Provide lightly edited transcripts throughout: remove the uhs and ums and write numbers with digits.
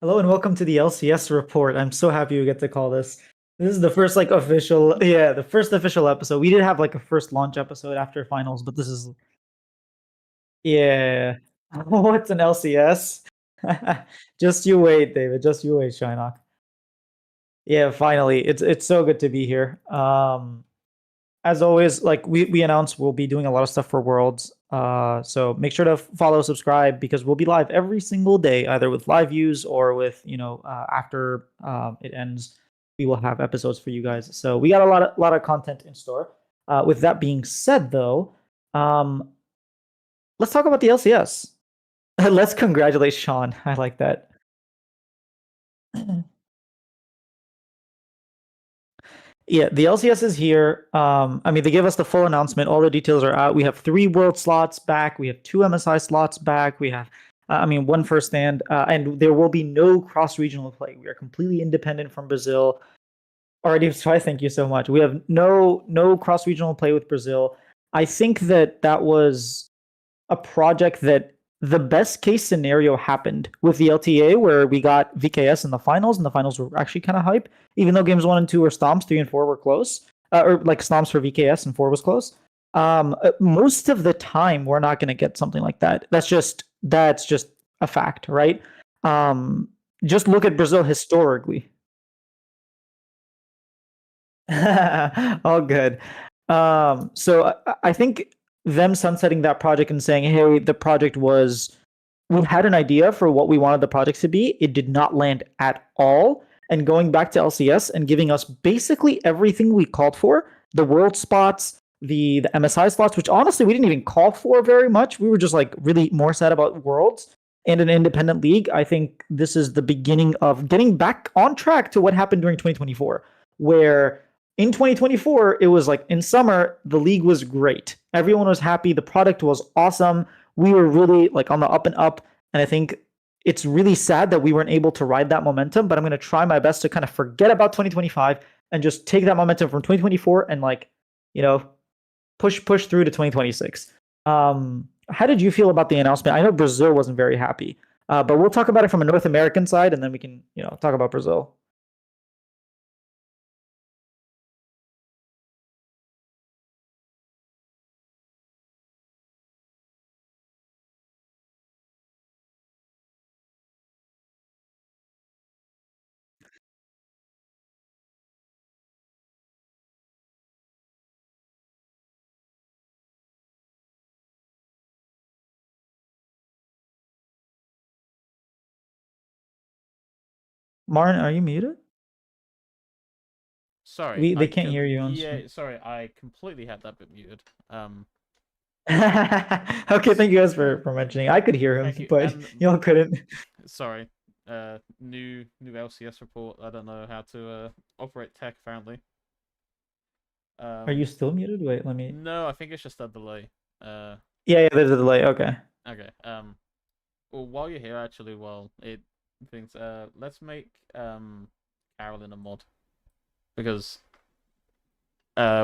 Hello and welcome to the LCS report. I'm so happy we get to call this. This is the first like official, yeah, the first official episode. We did have like a first launch episode after finals, but this is yeah. What's an LCS? Just you wait, David. Just you wait, Shynock. Yeah, finally. It's so good to be here. As always, like we announced we'll be doing a lot of stuff for Worlds. So make sure to follow, subscribe because we'll be live every single day, either with live views or with after it ends, we will have episodes for you guys. So we got a lot of content in store. With that being said, though, um, let's talk about the LCS. Let's congratulate Sean. I like that. Yeah, the LCS is here. I mean, they gave us the full announcement. All the details are out. We have 3 world slots back. We have 2 MSI slots back. We have, I mean, one first stand, and there will be no cross-regional play. We are completely independent from Brazil. Already, so I thank you so much. We have no cross-regional play with Brazil. I think that was a project that the best case scenario happened with the LTA, where we got VKS in the finals, and the finals were actually kind of hype, even though games 1 and 2 were stomps, 3 and 4 were close, or like stomps for VKS and 4 was close. Most of the time, we're not going to get something like that. That's just a fact, right? Um, just look at Brazil historically. All good. So I think them sunsetting that project and saying, "Hey, the project was we had an idea for what we wanted the project to be. It did not land at all." And going back to LCS and giving us basically everything we called for, the world spots, the MSI slots, which honestly we didn't even call for very much. We were just like really more sad about worlds and an independent league. I think this is the beginning of getting back on track to what happened during 2024, where in 2024 it was like in summer the league was great, everyone was happy, the product was awesome, we were really like on the up and up. And I think it's really sad that we weren't able to ride that momentum, but I'm going to try my best to kind of forget about 2025 and just take that momentum from 2024 and like, you know, push through to 2026. How did you feel about the announcement? I know Brazil wasn't very happy, but we'll talk about it from a North American side, and then we can talk about Brazil. Martin, are you muted? Sorry, They can't hear you on yeah, stream. sorry, I completely had that bit muted. Okay, thank you guys for mentioning. I could hear him, Thank you. but And y'all couldn't. sorry, new LCS report. I don't know how to operate tech apparently. Are you Um, still muted? Wait, let me. no, I think it's just a delay. Uh, Yeah, there's a delay. Okay. okay. Well, while you're here, actually, while it thinks, let's make Carolyn a mod because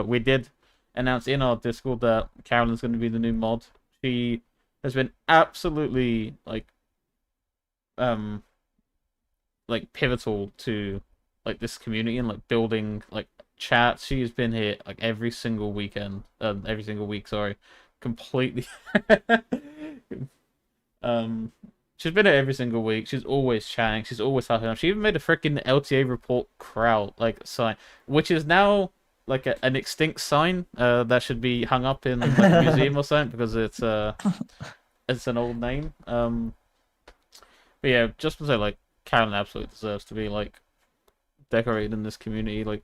we did announce in our Discord that Carolyn's going to be the new mod. She has been absolutely um like pivotal to like this community and like building like chats. She's been here like every single weekend, every single week. Sorry, completely. um, she's been here every single week. She's always chatting. She's always helping. She even made a freaking LTA report crowd like sign, which is now like an extinct sign. That should be hung up in like a museum or something because it's an old name. But yeah, just to say like Karen absolutely deserves to be like decorated in this community. Like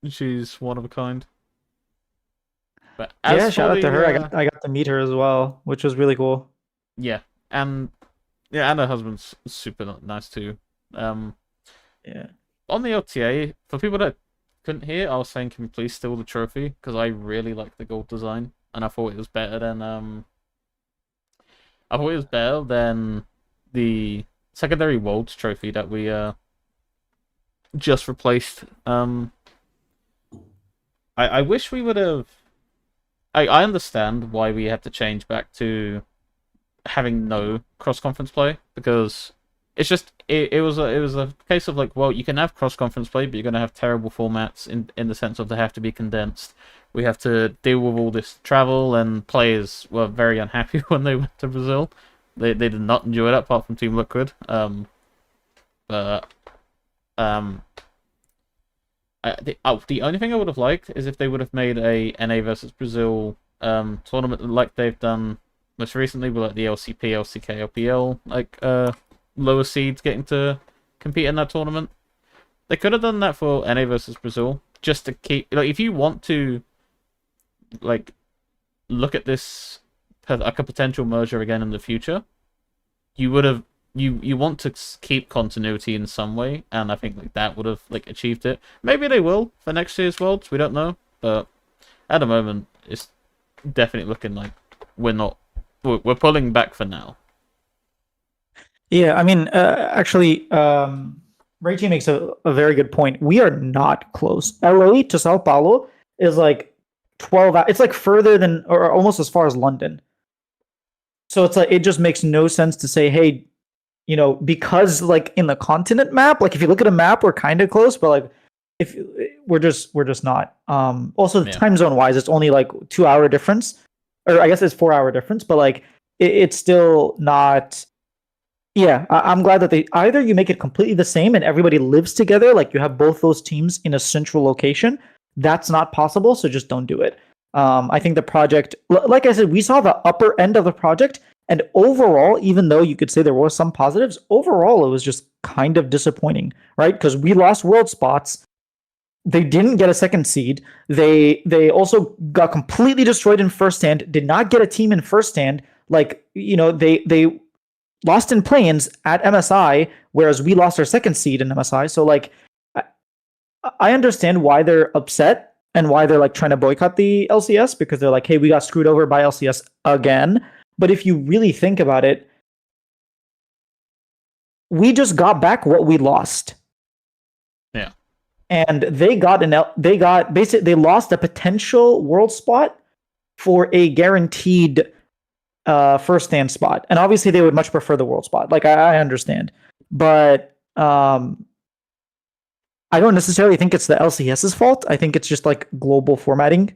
she's one of a kind. But as Yeah, for shout out to the her. I got to meet her as well, which was really cool. yeah, and yeah, and her husband's super nice too. Um, Yeah. on the LTA, for people that couldn't hear, I was saying, can we please steal the trophy? Because I really like the gold design, and I thought it was better than I thought it was better than the secondary worlds trophy that we just replaced. I wish we would have. I understand why we had to change back to having no cross conference play because it's just it was a case of like, well, you can have cross conference play, but you're gonna have terrible formats in the sense of they have to be condensed. We have to deal with all this travel, and players were very unhappy when they went to Brazil. They did not enjoy it apart from Team Liquid. But um, the only thing I would have liked is if they would have made a NA versus Brazil tournament like they've done most recently with like the LCP, LCK, LPL, like lower seeds getting to compete in that tournament. They could have done that for NA versus Brazil just to keep like if you want to like look at this like a potential merger again in the future, you would have you want to keep continuity in some way, and I think like that would have like achieved it. Maybe they will for next year's Worlds. We don't know, but at the moment, it's definitely looking like we're pulling back for now. Yeah, I mean, actually, Reggie makes a very good point. We are not close. LA to Sao Paulo is like 12 hours. It's like further than, or almost as far as London. So it's like, it just makes no sense to say, hey, because like in the continent map, like if you look at a map, we're kind of close, but like if we're just not. Also the time zone wise, it's only like 2 hour difference, or I guess it's 4 hour difference, but like it's still not. Yeah, I'm glad that they either you make it completely the same and everybody lives together, like you have both those teams in a central location. That's not possible, so just don't do it. I think the project, like I said, we saw the upper end of the project, and overall, even though you could say there were some positives, overall it was just kind of disappointing, right? Because we lost world spots. They didn't get a second seed. They also got completely destroyed in first stand. Did not get a team in first stand. Like they lost in play-ins at MSI, whereas we lost our second seed in MSI. So like, I understand why they're upset and why they're like trying to boycott the LCS, because they're like, hey, we got screwed over by LCS again. But if you really think about it, we just got back what we lost. Yeah. And they lost a potential world spot for a guaranteed first stand spot. And obviously they would much prefer the world spot. Like I understand. But I don't necessarily think it's the LCS's fault. I think it's just like global formatting.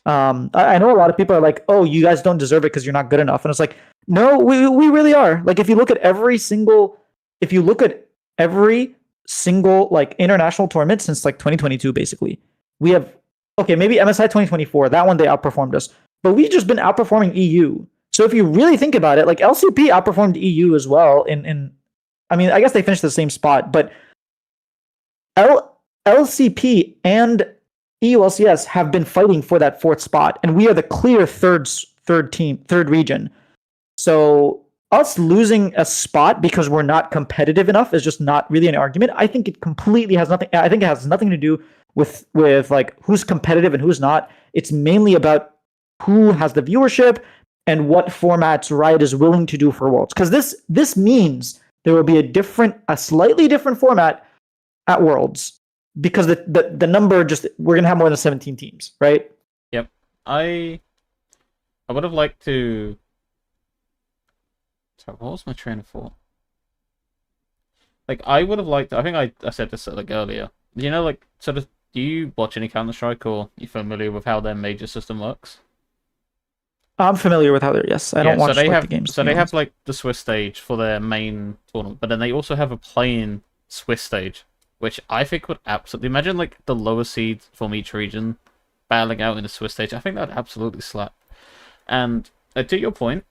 I know a lot of people are like, "Oh, you guys don't deserve it because you're not good enough," and it's like, no, we really are. Like, if you look at every single like international tournament since like 2022, basically, we have maybe MSI 2024. That one they outperformed us, but we've just been outperforming EU. So if you really think about it, like LCP outperformed EU as well. I mean, I guess they finished the same spot, but LCP and EULCS have been fighting for that fourth spot, and we are the clear third region. So us losing a spot because we're not competitive enough is just not really an argument. I think it completely has nothing. I think it has nothing to do with like who's competitive and who's not. It's mainly about who has the viewership and what formats Riot is willing to do for Worlds. Because this means there will be a slightly different format at Worlds. Because the number we're gonna have more than 17 teams, right? Yep. I would have liked to. Sorry, what was my train of thought? Like I would have liked. I think I said this like earlier. Like sort of. Do you watch any Counter-Strike, or are you familiar with how their major system works? I'm familiar with how they're. Yes, I don't watch the games. So they have like the Swiss stage for their main tournament, but then they also have a playing Swiss stage, which I think would absolutely imagine like the lower seeds from each region battling out in the Swiss stage. I think that would absolutely slap. And to your point,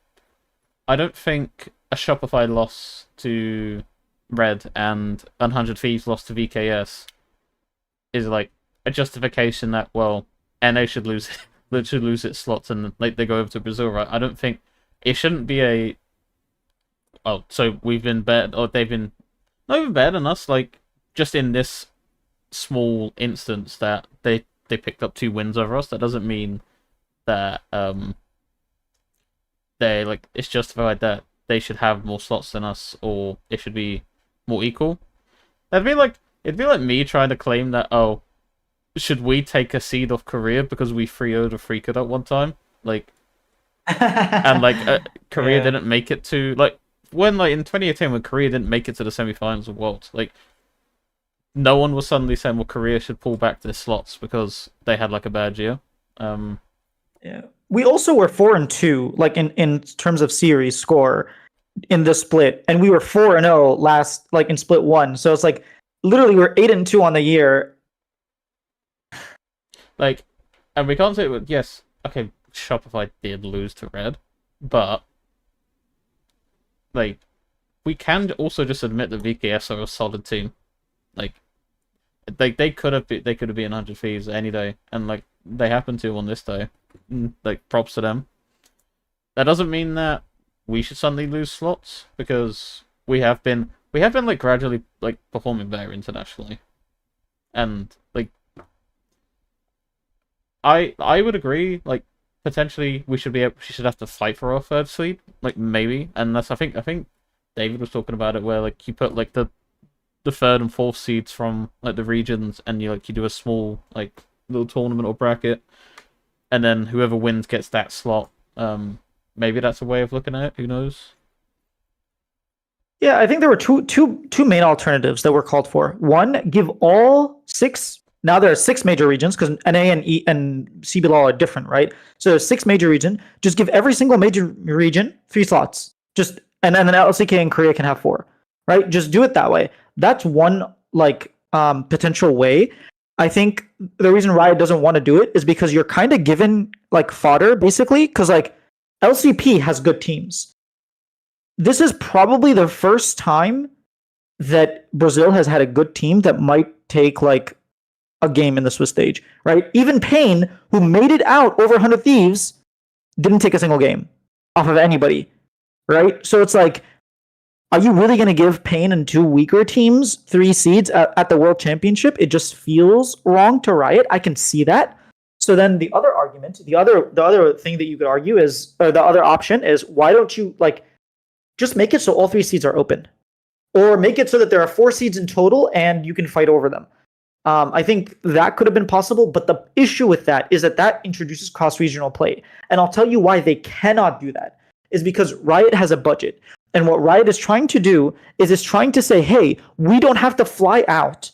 I don't think a Shopify loss to Red and 100 Thieves loss to VKS is like a justification that NA should lose its slots and like they go over to Brazil, right? I don't think it shouldn't be a. Oh, so we've been better, or they've been not even better than us, like. Just in this small instance that they picked up 2 wins over us, that doesn't mean that they like it's justified that they should have more slots than us, or it should be more equal. It'd be like me trying to claim that should we take a seed off Korea because we 3-0'd a Freaked at one time, like and like Korea didn't make it to like when like in 2018 when Korea didn't make it to the semi-finals of Worlds, like no one was suddenly saying, well, Korea should pull back their slots because they had like a bad year. Yeah. We also were 4-2, like in terms of series score in the split, and we were 4-0 last, like in split one. So it's like literally we're 8-2 on the year. Like, and we can't say yes. Okay, Shopify did lose to Red, but like we can also just admit that VKS are a solid team. Like, they could have been 100 Thieves any day, and like they happened to on this day. Like, props to them. That doesn't mean that we should suddenly lose slots, because we have been like gradually like performing better internationally, and like I would agree, like potentially we should have to fight for our third seed, like maybe, and that's I think David was talking about it, where like you put like the third and fourth seeds from like the regions, and you do a small like little tournament or bracket, and then whoever wins gets that slot. Maybe that's a way of looking at it. Who knows? Yeah, I think there were two main alternatives that were called for. One, give all six. Now there are six major regions because NA and E and CBLOL are different, right? So there's six major regions. Just give every single major region 3 slots. Just and then LCK and Korea can have 4, right? Just do it that way. That's one like potential way. I think the reason Riot doesn't want to do it is because you're kind of given like fodder basically, because like LCP has good teams. This is probably the first time that Brazil has had a good team that might take like a game in the Swiss stage, right? Even Pain, who made it out over 100 Thieves, didn't take a single game off of anybody, right? So it's like, are you really going to give Pain and 2 weaker teams 3 seeds at the World Championship? It just feels wrong to Riot. I can see that. So then the other argument, the other thing that you could argue is, or the other option is, why don't you like just make it so all 3 seeds are open, or make it so that there are 4 seeds in total and you can fight over them. I think that could have been possible, but the issue with that is that introduces cross-regional play. And I'll tell you why they cannot do that, is because Riot has a budget. And what Riot is trying to do is it's trying to say, hey, we don't have to fly out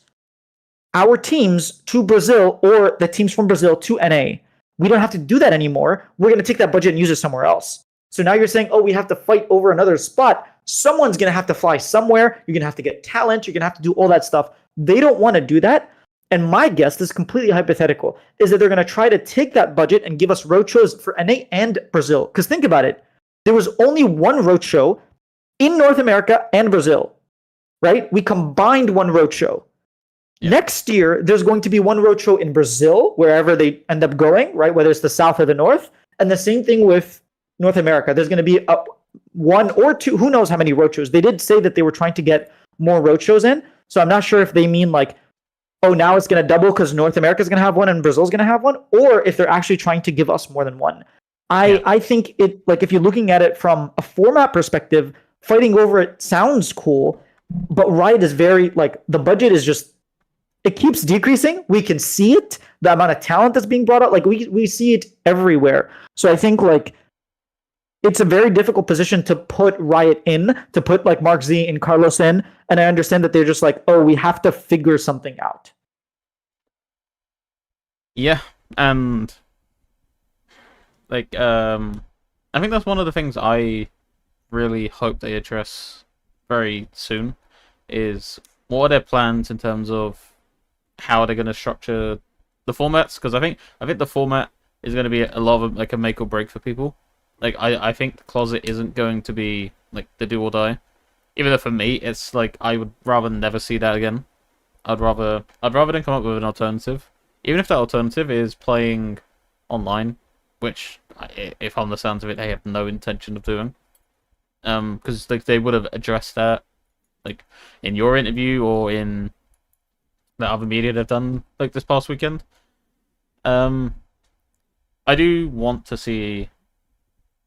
our teams to Brazil or the teams from Brazil to NA. We don't have to do that anymore. We're going to take that budget and use it somewhere else. So now you're saying, oh, we have to fight over another spot. Someone's going to have to fly somewhere. You're going to have to get talent. You're going to have to do all that stuff. They don't want to do that. And my guess, this is completely hypothetical, is that they're going to try to take that budget and give us roadshows for NA and Brazil. Because think about it. There was only one roadshow in North America and Brazil, right? We combined one roadshow. Yeah. Next year, there's going to be one roadshow in Brazil, wherever they end up going, right? Whether it's the South or the North. And the same thing with North America. There's going to be 1 or 2, who knows how many roadshows. They did say that they were trying to get more roadshows in. So I'm not sure if they mean like, oh, now it's going to double because North America is going to have one and Brazil is going to have one, or if they're actually trying to give us more than one. I think it, like, if you're looking at it from a format perspective, fighting over it sounds cool, but Riot is very, like, the budget is just, it keeps decreasing. We can see it, the amount of talent that's being brought out. Like, we see it everywhere. So I think, like, it's a very difficult position to put Riot in, to put like Mark Z and Carlos in. And I understand that they're just like, oh, we have to figure something out. Yeah. And like, I think that's one of the things I really hope they address very soon, is what are their plans in terms of how they're going to structure the formats? Because I think the format is going to be a lot of like a make or break for people. Like, I think the Closet isn't going to be, like, the do or die. Even though for me, it's, like, I would rather never see that again. I'd rather than come up with an alternative. Even if that alternative is playing online, which, if on the sounds of it, they have no intention of doing. Because, like, they would have addressed that, like, in your interview or in the other media they've done, like, this past weekend. I do want to see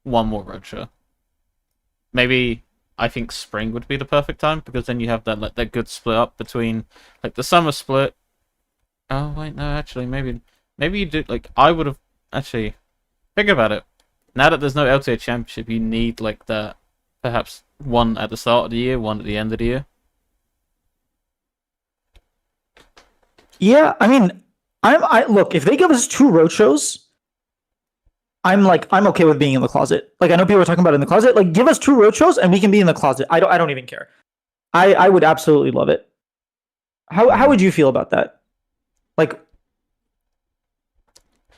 one more roadshow. Maybe I think spring would be the perfect time, because then you have that like that good split up between like the summer split. Oh wait, no, actually maybe you do, like, I would have actually think about it. Now that there's no LTA championship, you need like that Perhaps one at the start of the year, one at the end of the year. Yeah, I mean, I look, if they give us 2 roadshows, I'm okay with being in the closet. Like I know people are talking about in the closet. Like give us 2 roadshows and we can be in the closet. I don't even care. I would absolutely love it. How would you feel about that? Like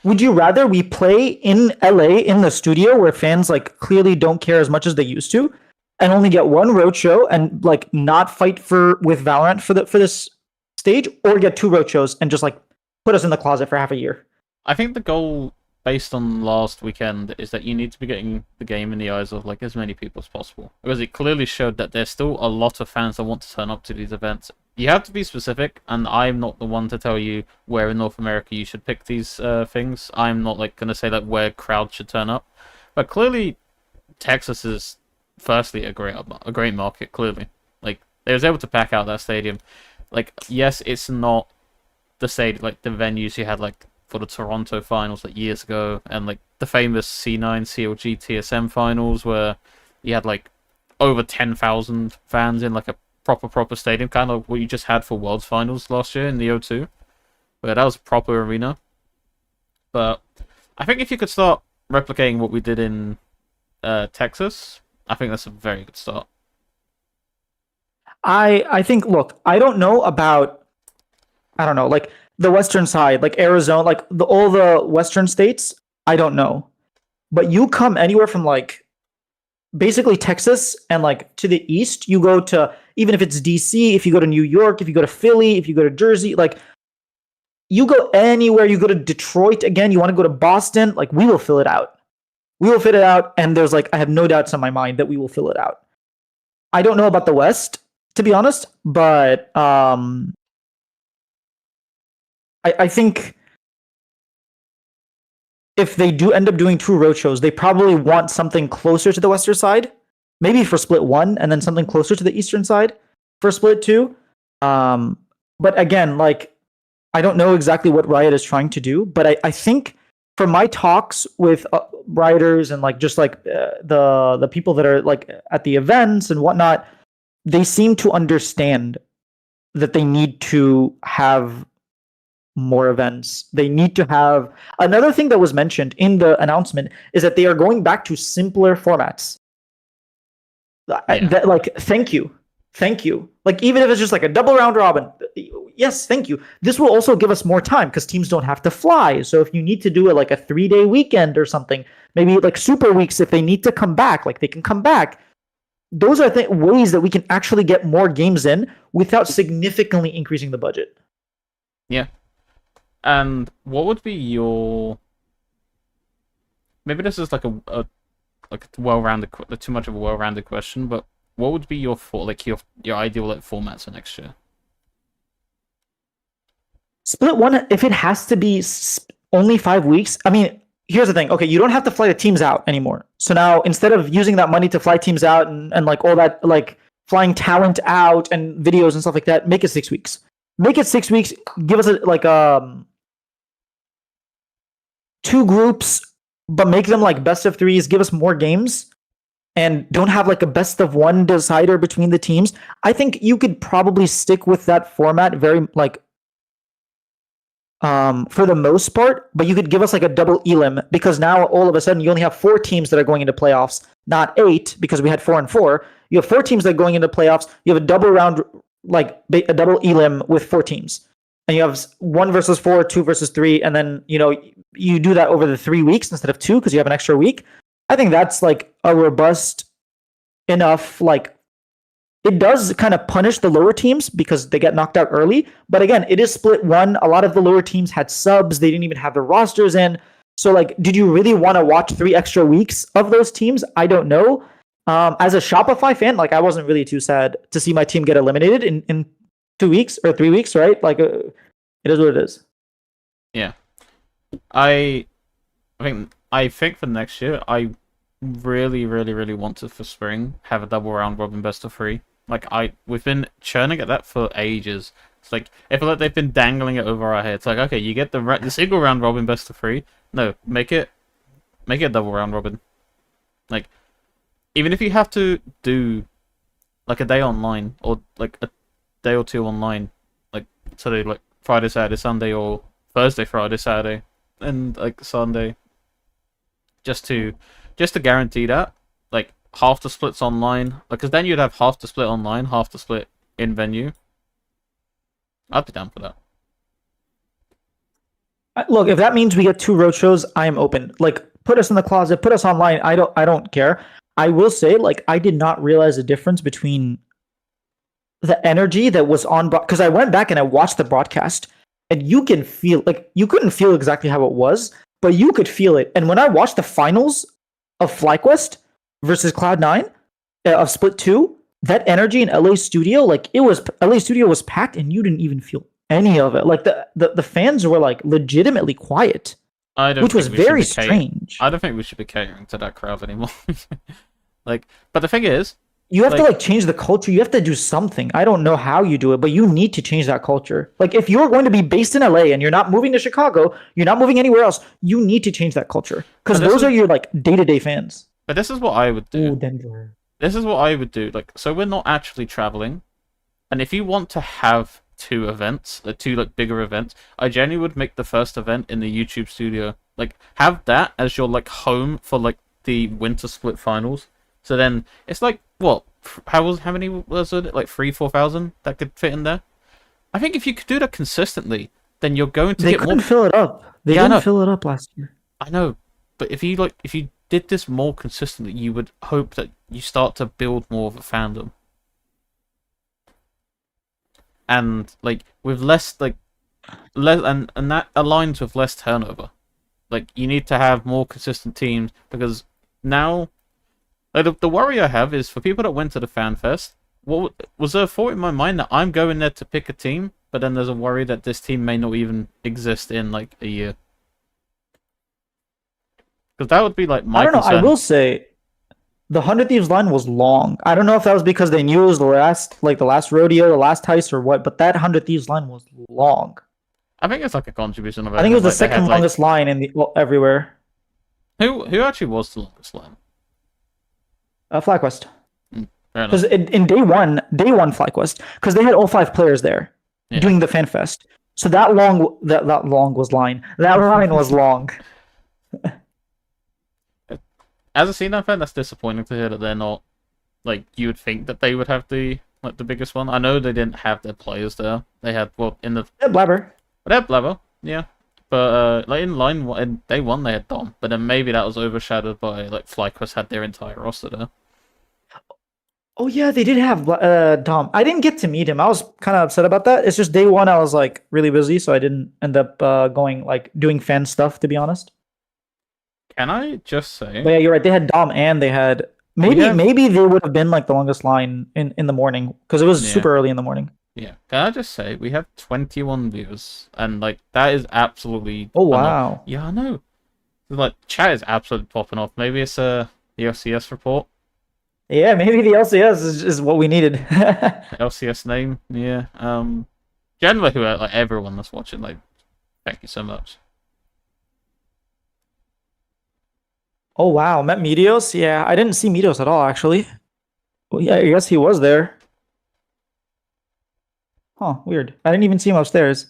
would you rather we play in LA in the studio where fans like clearly don't care as much as they used to and only get 1 roadshow and like not fight for with Valorant for this stage, or get 2 roadshows and just like put us in the closet for half a year? I think the goal based on last weekend is that you need to be getting the game in the eyes of like as many people as possible, because it clearly showed that there's still a lot of fans that want to turn up to these events. You have to be specific, and I'm not the one to tell you where in North America you should pick these things. I'm not like gonna say that where crowds should turn up, but clearly Texas is firstly a great market. Clearly, like they was able to pack out that stadium. Like yes, it's not the stadium like the venues you had like for the Toronto finals like years ago, and like the famous C9 CLG TSM finals where you had like over 10,000 fans in like a proper stadium, kind of what you just had for Worlds finals last year in the O2, where that was a proper arena. But I think if you could start replicating what we did in Texas, I think that's a very good start. I think look, I don't know about, I don't know, like the western side, like Arizona, like all the western states, I don't know. But you come anywhere from like basically Texas and like to the east, you go to, even if it's DC, if you go to New York, if you go to Philly, if you go to Jersey, like you go anywhere, you go to Detroit again, you want to go to Boston, like we will fill it out. We will fit it out, and there's like I have no doubts in my mind that we will fill it out. I don't know about the West, to be honest, but I think if they do end up doing 2 roadshows, they probably want something closer to the western side, maybe for split 1, and then something closer to the eastern side for split 2. But again, like I don't know exactly what Riot is trying to do, but I think from my talks with rioters and like just like the people that are like at the events and whatnot, they seem to understand that they need to have more events. They need to have another thing that was mentioned in the announcement is that they are going back to simpler formats. That, like, thank you. Like, even if it's just like a double round robin, yes, thank you. This will also give us more time because teams don't have to fly. So if you need to do it like a 3-day weekend or something, maybe like super weeks, if they need to come back, like they can come back. Those are ways that we can actually get more games in without significantly increasing the budget. Yeah. And what would be your? Maybe this is like a well-rounded, too much of a well-rounded question, but what would be your your ideal like formats for next year? Split 1, if it has to be only 5 weeks. I mean, here's the thing. Okay, you don't have to fly the teams out anymore. So now instead of using that money to fly teams out and like all that like flying talent out and videos and stuff like that, make it 6 weeks. Make it 6 weeks. Give us like 2 groups, but make them like best of 3s. Give us more games, and don't have like a best of 1 decider between the teams. I think you could probably stick with that format very like for the most part, but you could give us like a double elim, because now all of a sudden you only have 4 teams that are going into playoffs, not 8, because we had 4 and 4. You have 4 teams that are going into playoffs. You have a double round, like a double elim with 4 teams, and you have 1 versus 4, 2 versus 3, and then you do that over the 3 weeks instead of 2 because you have an extra week. I think that's like a robust enough, like it does kind of punish the lower teams because they get knocked out early. But again, it is split 1. A lot of the lower teams had subs. They didn't even have their rosters in. So like, did you really want to watch 3 extra weeks of those teams? I don't know. As a Shopify fan, like I wasn't really too sad to see my team get eliminated in 2 weeks or 3 weeks, right? Like it is what it is. Yeah. I think for next year, I really want to, for spring, have a double round robin best of 3. Like we've been churning at that for ages. It's like they've been dangling it over our heads. Like, okay, you get the single round robin best of 3. No, make it a double round robin. Like, even if you have to do like a day online or like a day or two online, like today, like Friday, Saturday, Sunday, or Thursday, Friday, Saturday, and like Sunday, just to guarantee that, like half the splits online, like because then you'd have half the split online, half the split in venue. I'd be down for that. Look, if that means we get 2 road shows, I am open. Like, put us in the closet, put us online. I don't care. I will say, like, I did not realize the difference between the energy that was on, because I went back and I watched the broadcast, and you can feel, like, you couldn't feel exactly how it was, but you could feel it. And when I watched the finals of FlyQuest versus Cloud9 of Split 2, that energy in LA Studio, like, it was, LA Studio was packed, and you didn't even feel any of it. Like, the fans were, like, legitimately quiet, which was very strange. I don't think we should be catering to that crowd anymore. Like, but the thing is, you have to like change the culture. You have to do something. I don't know how you do it, but you need to change that culture. Like, if you're going to be based in LA and you're not moving to Chicago, you're not moving anywhere else, you need to change that culture, because those are your like day-to-day fans. But this is what I would do. Ooh, Denver. This is what I would do. Like, so we're not actually traveling, and if you want to have 2 events, 2 like bigger events, I genuinely would make the first event in the YouTube studio. Like, have that as your like home for like the winter split finals. So then it's like, what? How many was it? Like 3,000-4,000 that could fit in there. I think if you could do that consistently, then you're going to get more. They couldn't fill it up. They didn't fill it up last year. I know, but if you did this more consistently, you would hope that you start to build more of a fandom. And like with less and that aligns with less turnover. Like, you need to have more consistent teams, because now, like, the worry I have is for people that went to the fan fest. What was there a thought in my mind that I'm going there to pick a team, but then there's a worry that this team may not even exist in like a year? Because that would be like my concern. I will say, the 100 Thieves line was long. I don't know if that was because they knew it was the last rodeo, the last heist, or what, but that 100 Thieves line was long. I think it's like a contribution of. I think it was the second longest line in the everywhere. Who actually was the longest line? FlyQuest. Because in day one FlyQuest, because they had all 5 players there doing the fan fest. So that line was long. As a C9 fan, that's disappointing to hear that they're not, like, you would think that they would have the biggest one. I know they didn't have their players there. They had Blabber. They had Blabber, yeah. But like in day 1 they had Dom, but then maybe that was overshadowed by like FlyQuest had their entire roster there. Oh yeah, they did have Dom. I didn't get to meet him. I was kind of upset about that. It's just day 1 I was like really busy, so I didn't end up doing fan stuff, to be honest. Can I just say? But yeah, you're right. They had Dom and they had maybe they would have been like the longest line in the morning, because it was super early in the morning. Yeah. Can I just say, we have 21 views, and like that is absolutely. Oh wow. Yeah, I know. Like, chat is absolutely popping off. Maybe it's the LCS report. Yeah, maybe the LCS is what we needed. LCS name, yeah. Generally, like everyone that's watching, like, thank you so much. Oh wow, met Meteos? Yeah, I didn't see Meteos at all, actually. Well, yeah, I guess he was there. Huh, weird. I didn't even see him upstairs.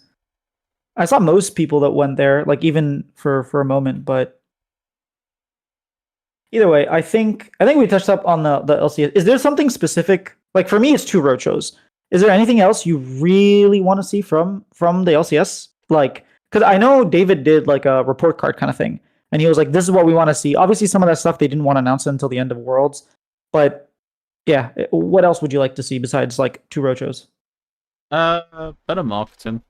I saw most people that went there, like even for a moment, but either way, I think we touched up on the LCS. Is there something specific? Like, for me, it's 2 road shows. Is there anything else you really want to see from the LCS? Like, because I know David did like a report card kind of thing, and he was like, "This is what we want to see." Obviously, some of that stuff they didn't want to announce it until the end of Worlds, but yeah, what else would you like to see besides like 2 road shows? Better marketing.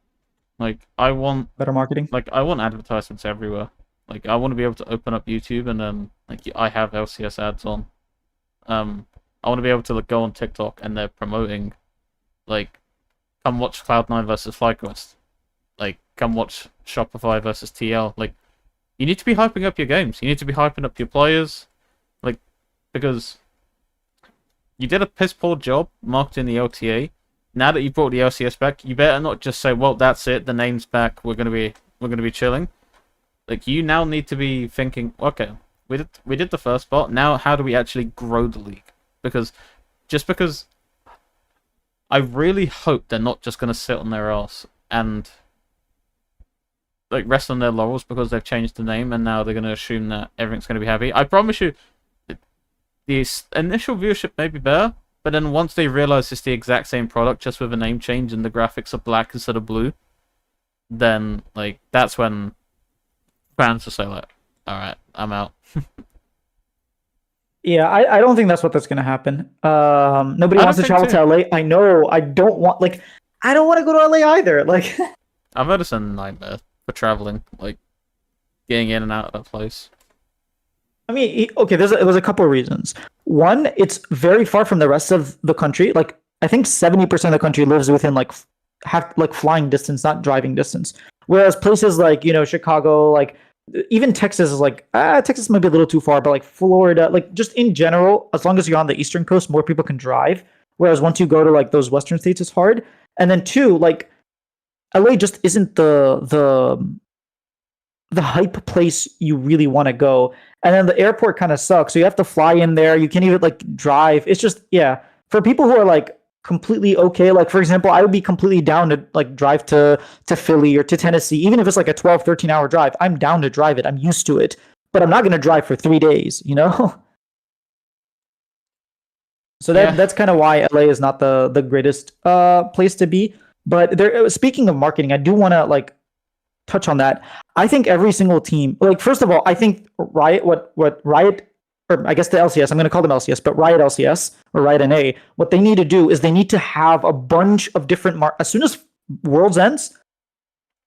Like, I want better marketing. Like, I want advertisements everywhere. Like, I want to be able to open up YouTube and then like I have LCS ads on. I want to be able to like go on TikTok and they're promoting, like, come watch Cloud9 versus FlyQuest. Like, come watch Shopify versus TL. Like, you need to be hyping up your games. You need to be hyping up your players. Like, because you did a piss poor job marketing the LTA. Now that you brought the LCS back, you better not just say, "Well, that's it. The name's back. We're gonna be chilling." Like, you now need to be thinking, okay, we did the first part. Now, how do we actually grow the league? Because I really hope they're not just gonna sit on their ass and like rest on their laurels because they've changed the name and now they're gonna assume that everything's gonna be happy. I promise you, the initial viewership may be better, but then once they realize it's the exact same product just with a name change and the graphics are black instead of blue, then like that's when fans will say like, "All right, I'm out." Yeah, I don't think that's going to happen. Nobody I wants to don't travel think so. to LA. I know. I don't want I don't want to go to LA either. Like, I've heard it's a nightmare for traveling, like getting in and out of that place. I mean, okay, there's a couple of reasons. One, it's very far from the rest of the country. Like, I think 70% of the country lives within like flying distance, not driving distance. Whereas places like, Chicago, like even Texas is like, Texas might be a little too far, but like Florida, like just in general, as long as you're on the Eastern Coast, more people can drive. Whereas once you go to like those Western states, it's hard. And then two, like LA just isn't the hype place you really want to go. And then the airport kind of sucks. So you have to fly in there. You can't even like drive. It's just, yeah. For people who are like completely okay, like for example, I would be completely down to like drive to Philly or to Tennessee, even if it's like a 12, 13-hour drive. I'm down to drive it. I'm used to it. But I'm not going to drive for 3 days, you know? So Yeah. that's kind of why LA is not the greatest place to be. But there, speaking of marketing, I do want to like touch on that. I think every single team, like first of all, I think Riot, what Riot, or I guess the LCS, I'm going to call them LCS, but Riot LCS or Riot NA, what they need to do is they need to have a bunch of different as soon as Worlds ends,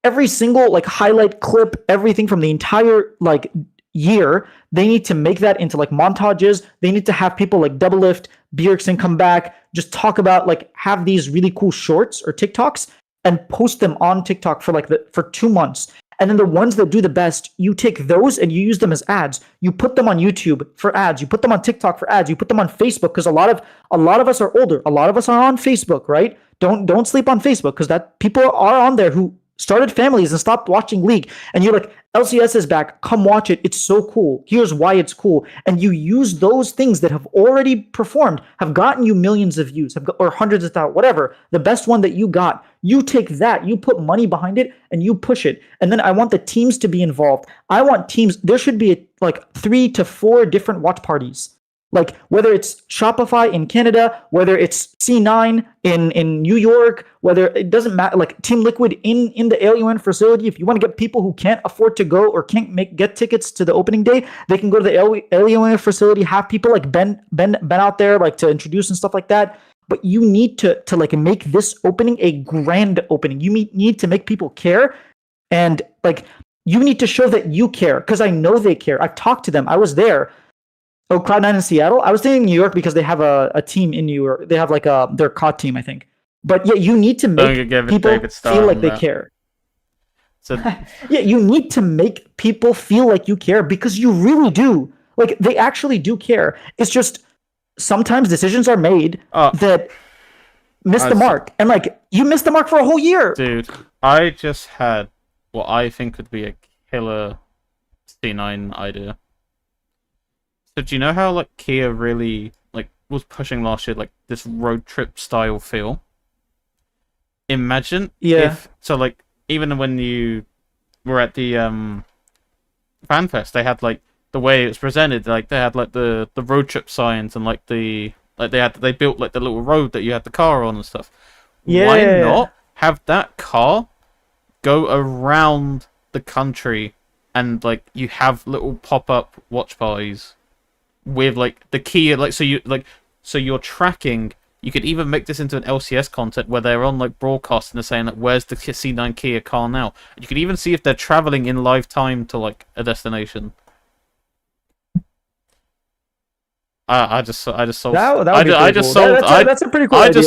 every single like highlight clip, everything from the entire like year, they need to make that into like montages. They need to have people like Doublelift, Bjergsen come back, just talk about like have these really cool shorts or TikToks and post them on TikTok for for 2 months. And then the ones that do the best, you take those and you use them as ads. You put them on YouTube for ads. You put them on TikTok for ads. You put them on Facebook because a lot of us are older. A lot of us are on Facebook, right? Don't sleep on Facebook because that people are on there who started families and stopped watching League. And you're like, LCS is back. Come watch it. It's so cool. Here's why it's cool. And you use those things that have already performed, have gotten you millions of views, or hundreds of thousands, whatever. The best one that you got, you take that, you put money behind it, and you push it. And then I want the teams to be involved. I want teams. There should be like 3 to 4 different watch parties. Like whether it's Shopify in Canada, whether it's C9 in New York, whether it doesn't matter, like Team Liquid in the LUN facility. If you want to get people who can't afford to go or can't get tickets to the opening day, they can go to the LUN facility, have people like Ben out there like to introduce and stuff like that. But you need to like make this opening a grand opening. You need to make people care, and like you need to show that you care because I know they care. I've talked to them. I was there. Oh, Cloud9 in Seattle? I was thinking New York because they have a team in New York. They have like their COD team, I think. But yeah, you need to make people feel like they care. So yeah, you need to make people feel like you care because you really do. Like they actually do care. It's just sometimes decisions are made that miss the mark. And like you missed the mark for a whole year. Dude, I just had what I think could be a killer C9 idea. So do you know how like Kia really like was pushing last year like this road trip style feel? Imagine if so like even when you were at the FanFest, they had like the way it was presented, like they had like the road trip signs and like they built like the little road that you had the car on and stuff. Yeah. Why not have that car go around the country and like you have little pop-up watch parties with like the Kia, like so you're tracking. You could even make this into an LCS content where they're on like broadcast and they're saying like, "Where's the C9 Kia car now?" And you could even see if they're traveling in live time to like a destination. I just sold. That's a pretty cool idea. I just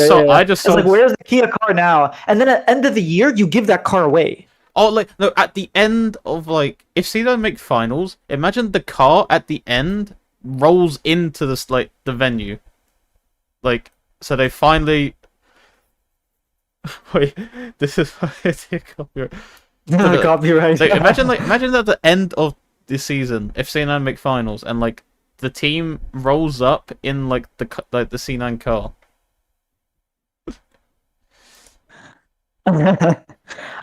sold. It's like, where's the Kia car now? And then at the end of the year, you give that car away. Oh, like no! At the end of like, if C9 make finals, imagine the car at the end rolls into this like the venue, like so they finally. Wait, this is copyright. Copyright. Like, imagine at the end of this season if C9 make finals and like the team rolls up in like the C9 car.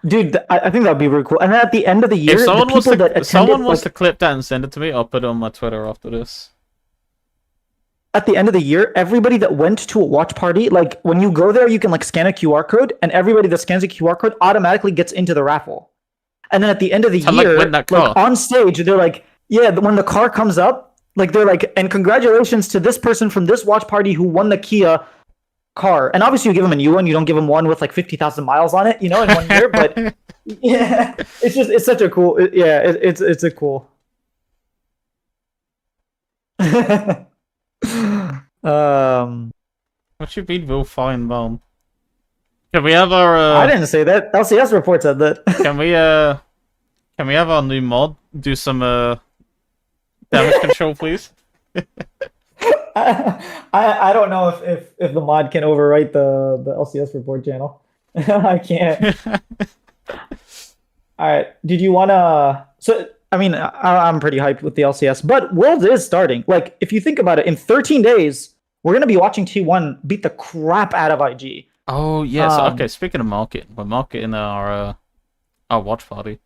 Dude, I think that'd be really cool. And then at the end of the year, If the someone wants people that to, attended, someone wants to like, clip that and send it to me, I'll put it on my Twitter after this. at the end of the year, everybody that went to a watch party, like when you go there, you can like scan a QR code, and everybody that scans a QR code automatically gets into the raffle. And then at the end of the To like year, win that like car. on stage, they're like, yeah, when the car comes up, like they're like, and congratulations to this person from this watch party who won the Kia car. And obviously, you give them a new one. You don't give them one with like 50,000 miles on it, you know, in 1 year. But yeah, it's such a cool. It's a cool. What you mean, Will Feinbaum? Can we have our? I didn't say that. LCS report said that. Can we have our new mod do some damage control, please? I don't know if the mod can overwrite the LCS report channel. I can't. All right. Did you wanna? So I mean, I'm pretty hyped with the LCS, but Worlds is starting. Like, if you think about it, in 13 days, we're gonna be watching T1 beat the crap out of IG. Oh yes. Okay. Speaking of market, we're marketing our watch party.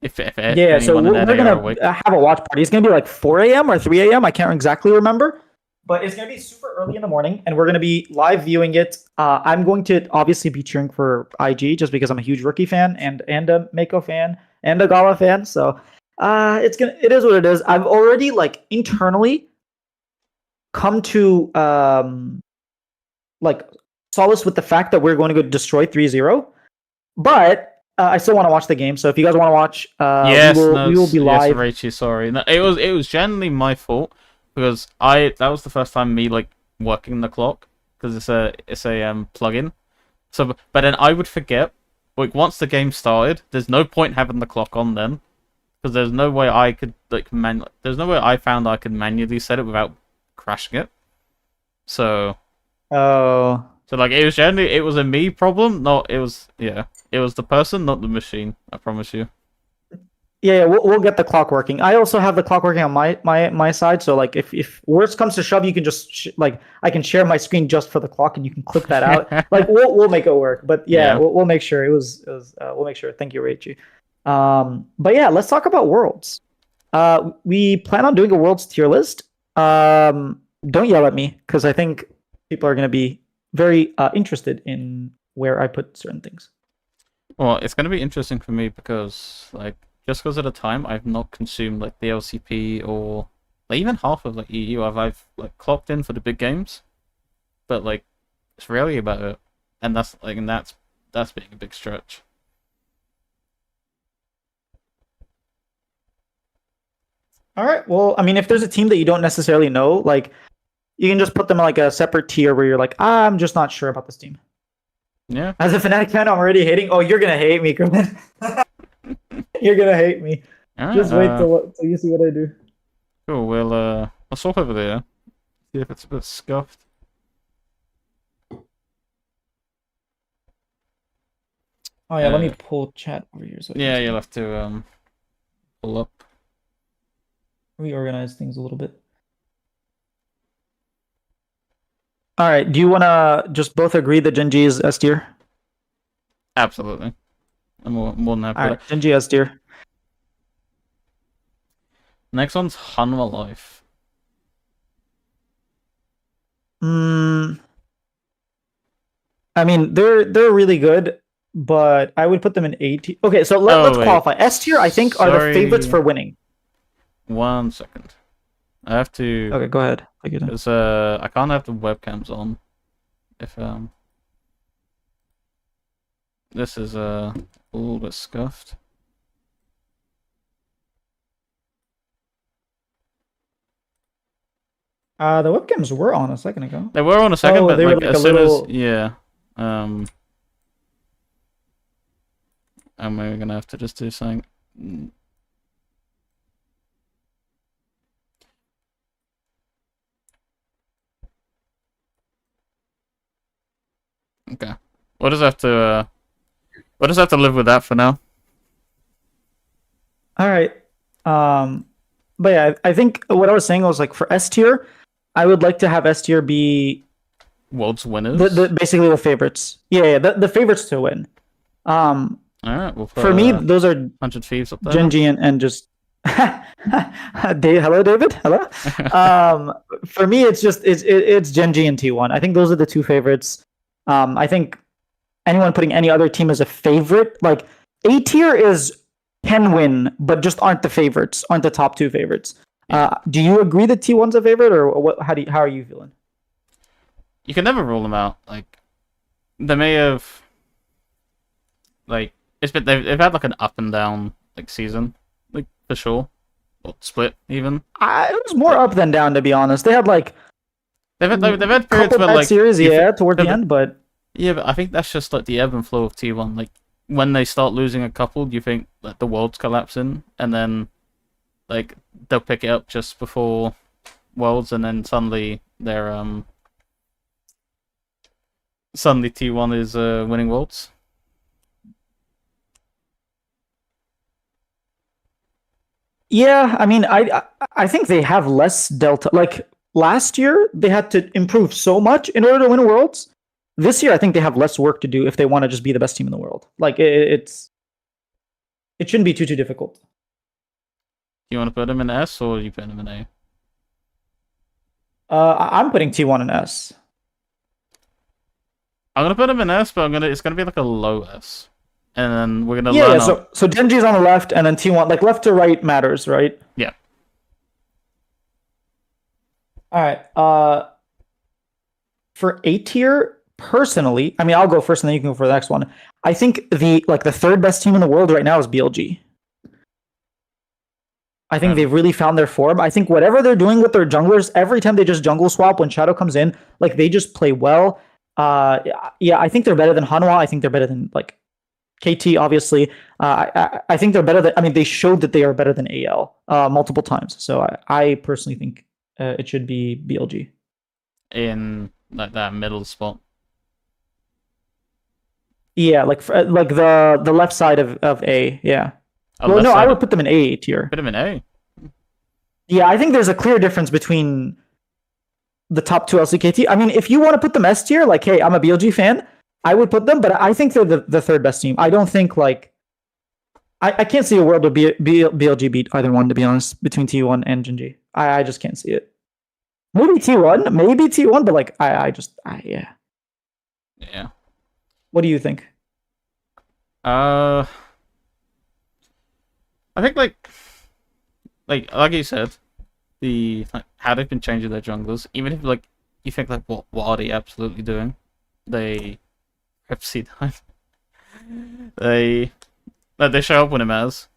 Yeah, so we're gonna have a watch party. It's gonna be like 4 a.m. or 3 a.m. I can't exactly remember, but it's gonna be super early in the morning, and we're gonna be live viewing it. I'm going to obviously be cheering for IG just because I'm a huge Rookie fan and a Mako fan and a Gala fan. So it is what it is. I've already like internally come to like solace with the fact that we're going to go destroy 3-0, but I still want to watch the game. So if you guys want to watch, yes, we will be live. Yes, Rachie, sorry. No, it was generally my fault because that was the first time me like working the clock because it's a plugin. So but then I would forget. Like once the game started, there's no point having the clock on then because there's no way I could like there's no way I found I could manually set it without crashing it. So oh. So like it was a me problem. It was the person, not the machine. I promise you. Yeah, we'll get the clock working. I also have the clock working on my side. So like if worst comes to shove, you can just like I can share my screen just for the clock, and you can click that out. Like we'll make it work. But yeah, we'll make sure it was we'll make sure. Thank you, Rachie. But yeah, let's talk about Worlds. We plan on doing a Worlds tier list. Don't yell at me because I think people are going to be very interested in where I put certain things. Well, it's going to be interesting for me because, like, just because of the time, I've not consumed like the LCP or like, even half of like EU. I've like clocked in for the big games, but like it's rarely about it, and that's being a big stretch. All right. Well, I mean, if there's a team that you don't necessarily know, like you can just put them in like a separate tier where you're like, I'm just not sure about this team. Yeah. As a Fnatic fan, I'm already hating. Oh, you're gonna hate me, Kermit. You're gonna hate me. Just wait till you see what I do. Cool. We'll swap over there. See if it's a bit scuffed. Oh yeah, let me pull chat over here. So yeah, you'll have to pull up. Reorganize things a little bit. All right. Do you want to just both agree that Gen G is S tier? Absolutely. I'm more than happy. All right, Gen G S tier. Next one's Hanwha Life. I mean, they're really good, but I would put them in A tier. Okay, so let's qualify. S tier, I think, are the favorites for winning. 1 second. I have to. Okay, go ahead. Because I can't have the webcams on. If this is a little bit scuffed. The webcams were on a second ago. They were on a second, but like as soon as I'm gonna have to just do something. Okay. We'll just have to live with that for now. All right. Um, but yeah, I think what I was saying was like for S tier, I would like to have S tier be World's the winners. basically the favorites. Yeah, the favorites to win. Um, All right, we'll put for me, those are 100 Thieves up there then. Genji and just hello David, hello. For me, it's Genji and T1. I think those are the two favorites. I think anyone putting any other team as a favorite, like A tier is can win, but just aren't the favorites, aren't the top two favorites. Yeah. Do you agree that T1's a favorite, or what? How are you feeling? You can never rule them out. Like, they may have, like, they've had like an up and down like season, like for sure, or split even. It was more Like, up than down, to be honest. They had like they've had periods couple where bad like series, you yeah, toward the but end, but yeah, but I think that's just like the ebb and flow of T1. Like when they start losing a couple, you think that the world's collapsing, and then like they'll pick it up just before worlds, and then suddenly T1 is winning worlds. yeah, I mean, I think they have less delta. Like last year, they had to improve so much in order to win worlds. This year, I think they have less work to do if they want to just be the best team in the world. Like it shouldn't be too difficult. You want to put them in S or you put them in A? I'm putting T1 and S. I'm gonna put them in S, but it's gonna be like a low S, and then we're gonna Yeah, learn yeah. up. So Genji's on the left, and then T1, like left to right matters, right? Yeah. All right. For A tier, personally, I mean, I'll go first, and then you can go for the next one. I think the third best team in the world right now is BLG. I think they've really found their form. I think whatever they're doing with their junglers, every time they just jungle swap when Shadow comes in, like they just play well. Yeah, I think they're better than Hanwha. I think they're better than like KT, obviously. I think they're better than. I mean, they showed that they are better than AL multiple times. So I personally think it should be BLG. In like that middle spot. Yeah, like the left side of A. Yeah. Well, Left no, I side would put them in A tier. put them in A. Yeah, I think there's a clear difference between the top two LCKT. I mean, if you want to put them S tier, like, hey, I'm a BLG fan, I would put them, but I think they're the third best team. I don't think like I can't see a world where BLG beat either one, to be honest, between T1 and Genji. I just can't see it. Maybe T1, but like yeah. Yeah. What do you think? I think like you said, how they've been changing their junglers. Even if like you think like what are they absolutely doing? They FC time. They show up when it matters.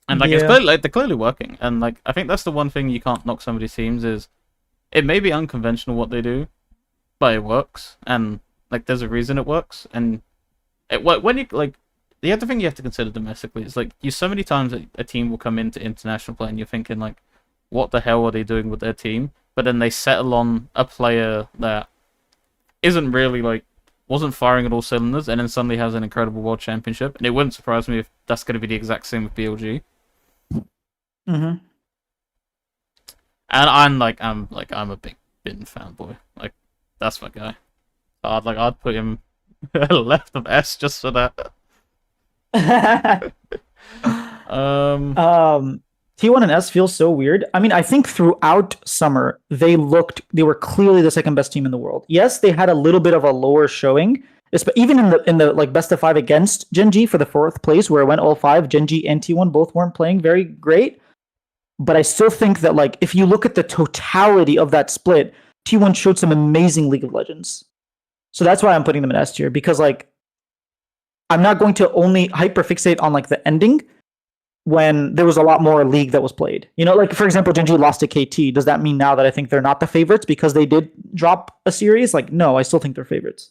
And like Yeah. they're clearly working. And like I think that's the one thing you can't knock somebody's teams is it may be unconventional what they do, but it works. And like there's a reason it works. And when you like the other thing you have to consider domestically is like so many times a team will come into international play and you're thinking like, what the hell are they doing with their team? But then they settle on a player that isn't really like wasn't firing at all cylinders, and then suddenly has an incredible world championship. And it wouldn't surprise me if that's going to be the exact same with BLG. Mm-hmm. And I'm a big Bin fanboy. Like that's my guy. I'd put him left of S just for that. T1 and S feels so weird. I mean, I think throughout summer they were clearly the second best team in the world. Yes, they had a little bit of a lower showing, even in the like best of 5 against Genji for the 4th place where it went all 5. Genji and T1 both weren't playing very great, but I still think that like if you look at the totality of that split, T1 showed some amazing League of Legends. So that's why I'm putting them in S tier, because like I'm not going to only hyperfixate on like the ending when there was a lot more league that was played. You know, like for example, Genji lost to KT. Does that mean now that I think they're not the favorites because they did drop a series? Like, no, I still think they're favorites.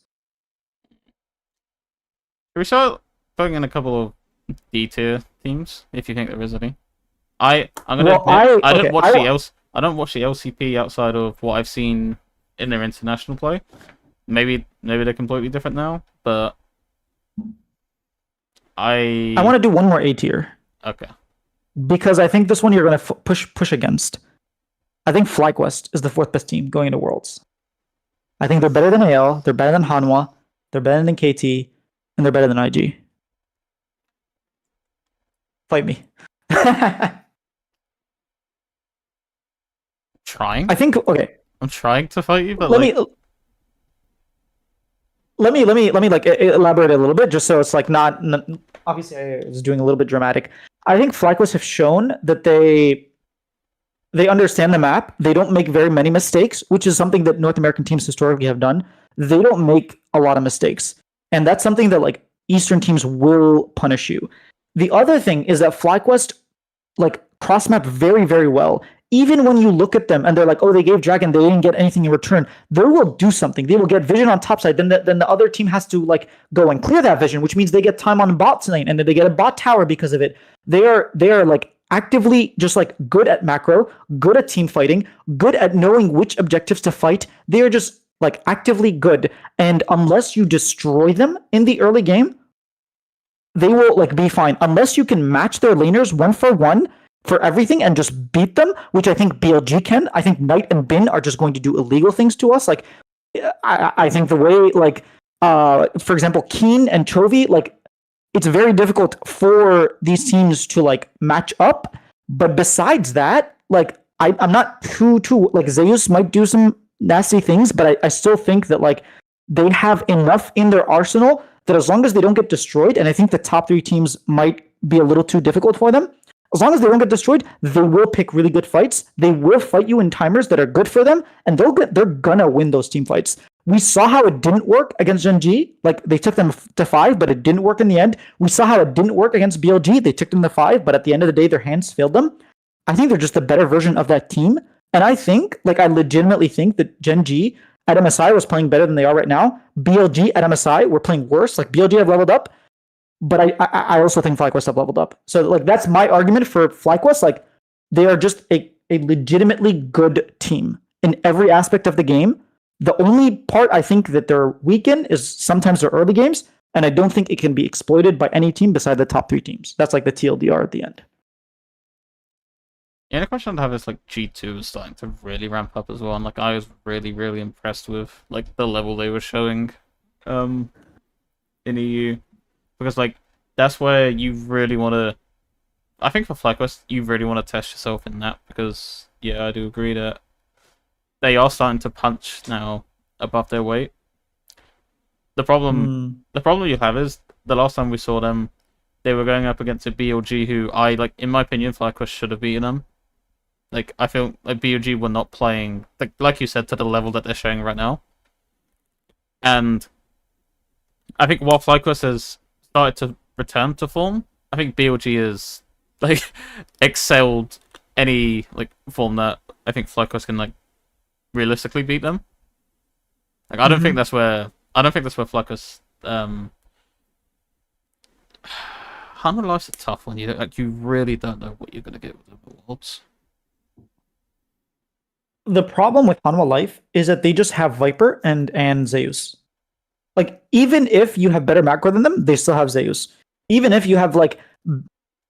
We start putting in a couple of D tier teams if you think there is any. I'm gonna admit, I don't watch the LCP outside of what I've seen in their international play. Maybe they're completely different now, but I want to do one more A tier. Okay. because I think this one you're going to push against. I think FlyQuest is the fourth best team going into Worlds. I think they're better than AL, they're better than Hanwha, they're better than KT, and they're better than IG. Fight me. Trying? I think okay. I'm trying to fight you, but Let like... me like elaborate a little bit, just so it's like not obviously I was doing a little bit dramatic. I think FlyQuest have shown that they understand the map. They don't make very many mistakes, which is something that North American teams historically have done. They don't make a lot of mistakes, and that's something that like Eastern teams will punish you. The other thing is that FlyQuest like cross map very, very well. Even when you look at them and they're like, oh, they gave Dragon, they didn't get anything in return. They will do something. They will get vision on top side. Then the other team has to like go and clear that vision, which means they get time on bot lane and then they get a bot tower because of it. They are like actively just like good at macro, good at team fighting, good at knowing which objectives to fight. They are just like actively good. And unless you destroy them in the early game, they will like be fine. Unless you can match their laners 1-for-1 for everything and just beat them, which I think BLG can. I think Knight and Bin are just going to do illegal things to us. Like, I think the way, like, for example, Keen and Chovy, like, it's very difficult for these teams to, like, match up. But besides that, like, I'm not too, like, Zeus might do some nasty things, but I still think that, like, they have enough in their arsenal that as long as they don't get destroyed, and I think the top three teams might be a little too difficult for them, as long as they don't get destroyed, they will pick really good fights. They will fight you in timers that are good for them, and they're gonna win those team fights. We saw how it didn't work against Gen G. Like, they took them to 5, but it didn't work in the end. We saw how it didn't work against BLG. They took them to 5, but at the end of the day, their hands failed them. I think they're just a better version of that team. And I think, like, I legitimately think that Gen G at MSI was playing better than they are right now. BLG at MSI were playing worse. Like, BLG have leveled up, but I also think FlyQuest have leveled up. So like that's my argument for FlyQuest. Like they are just a legitimately good team in every aspect of the game. The only part I think that they're weak in is sometimes their early games, and I don't think it can be exploited by any team beside the top 3 teams. That's like the TLDR at the end. Yeah, the question I have is like G2 is starting to really ramp up as well, and like I was really, really impressed with like the level they were showing in EU. Because, like, that's where you really want to... I think for FlyQuest, you really want to test yourself in that. Because, yeah, I do agree that they are starting to punch now above their weight. The problem you have is, the last time we saw them, they were going up against a BLG who like, in my opinion, FlyQuest should have beaten them. Like, I feel like BLG were not playing, like you said, to the level that they're showing right now. And I think while FlyQuest has started to return to form, I think BLG has like excelled any like form that I think FlyQuest can like realistically beat them. Like I don't think that's where FlyQuest Hunter Life's a tough one. You really don't know what you're gonna get with the Worlds. The problem with Hanwha Life is that they just have Viper and Zeus. Like, even if you have better macro than them, they still have Zeus. Even if you have, like,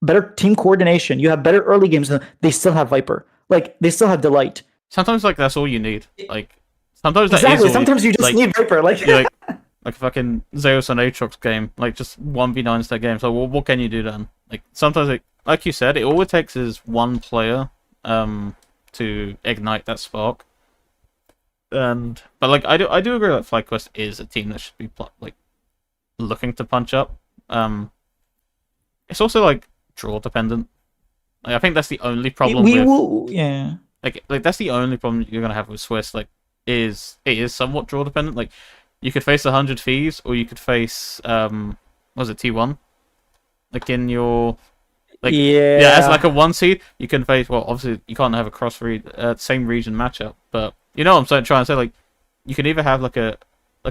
better team coordination, you have better early games, they still have Viper. Like, they still have Delight. Sometimes, like, that's all you need. Like, sometimes that exactly. is all Sometimes you just like, need Viper. Like, like fucking Zeus and Aatrox game. Like, just 1v9s that game. So, what can you do then? Like, sometimes, like you said, it all it takes is one player to ignite that spark. But like I do agree that FlyQuest is a team that should be like looking to punch up. It's also like draw dependent. Like I think that's the only problem. Like that's the only problem you're gonna have with Swiss. Like it is somewhat draw dependent. Like you could face 100 Thieves, or you could face was it T1? Like in your as like a 1 seed, you can face. Well, obviously you can't have a same region matchup, but. You know what I'm trying to say? Like, you can either have like a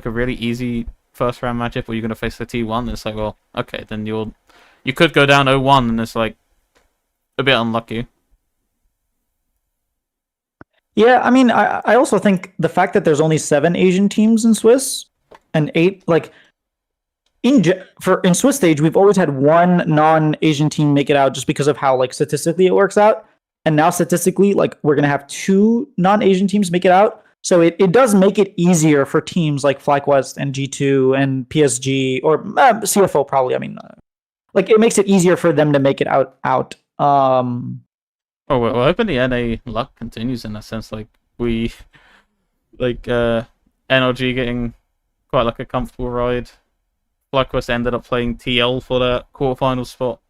really easy first round matchup, or you're gonna face the T1. And it's like, well, okay, then you could go down 0-1, and it's like a bit unlucky. Yeah, I mean, I also think the fact that there's only 7 Asian teams in Swiss and 8, like, in Swiss stage, we've always had one non-Asian team make it out just because of how like statistically it works out. And now statistically, like we're gonna have two non-Asian teams make it out. So it does make it easier for teams like FlyQuest and G2 and PSG or CFO probably. I mean, like it makes it easier for them to make it out. Oh well, I hope in the NA luck continues in that sense. Like we, like NRG getting quite like a comfortable ride. FlyQuest ended up playing TL for that quarterfinal spot.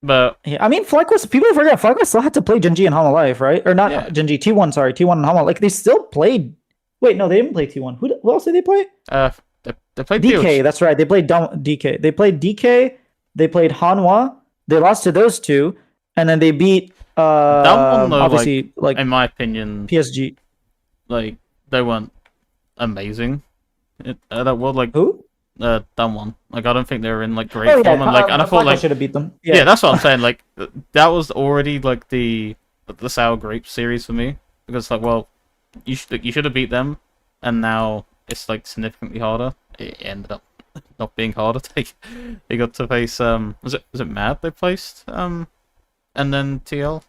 But yeah, I mean, FlyQuest, people forget FlyQuest still had to play Genji and Hanwha Live, right? Or not yeah. Genji, T1, sorry, T1 and Hanwha. Like they still played. Wait, no, they didn't play T1. Who else did they play? They played DK. That's right. They played DK. They played DK. They played Hanwha. They lost to those two, and then they beat. That one though, obviously, like in my opinion, PSG. Like they weren't amazing. That world, like Who? Dumb one. Like I don't think they were in like great form, and like and I thought like should have beat them. Yeah, that's what I'm saying. Like that was already like the sour grape series for me because like you should have beat them, and now it's like significantly harder. It ended up not being harder. They got to face was it Mad they placed and then TL.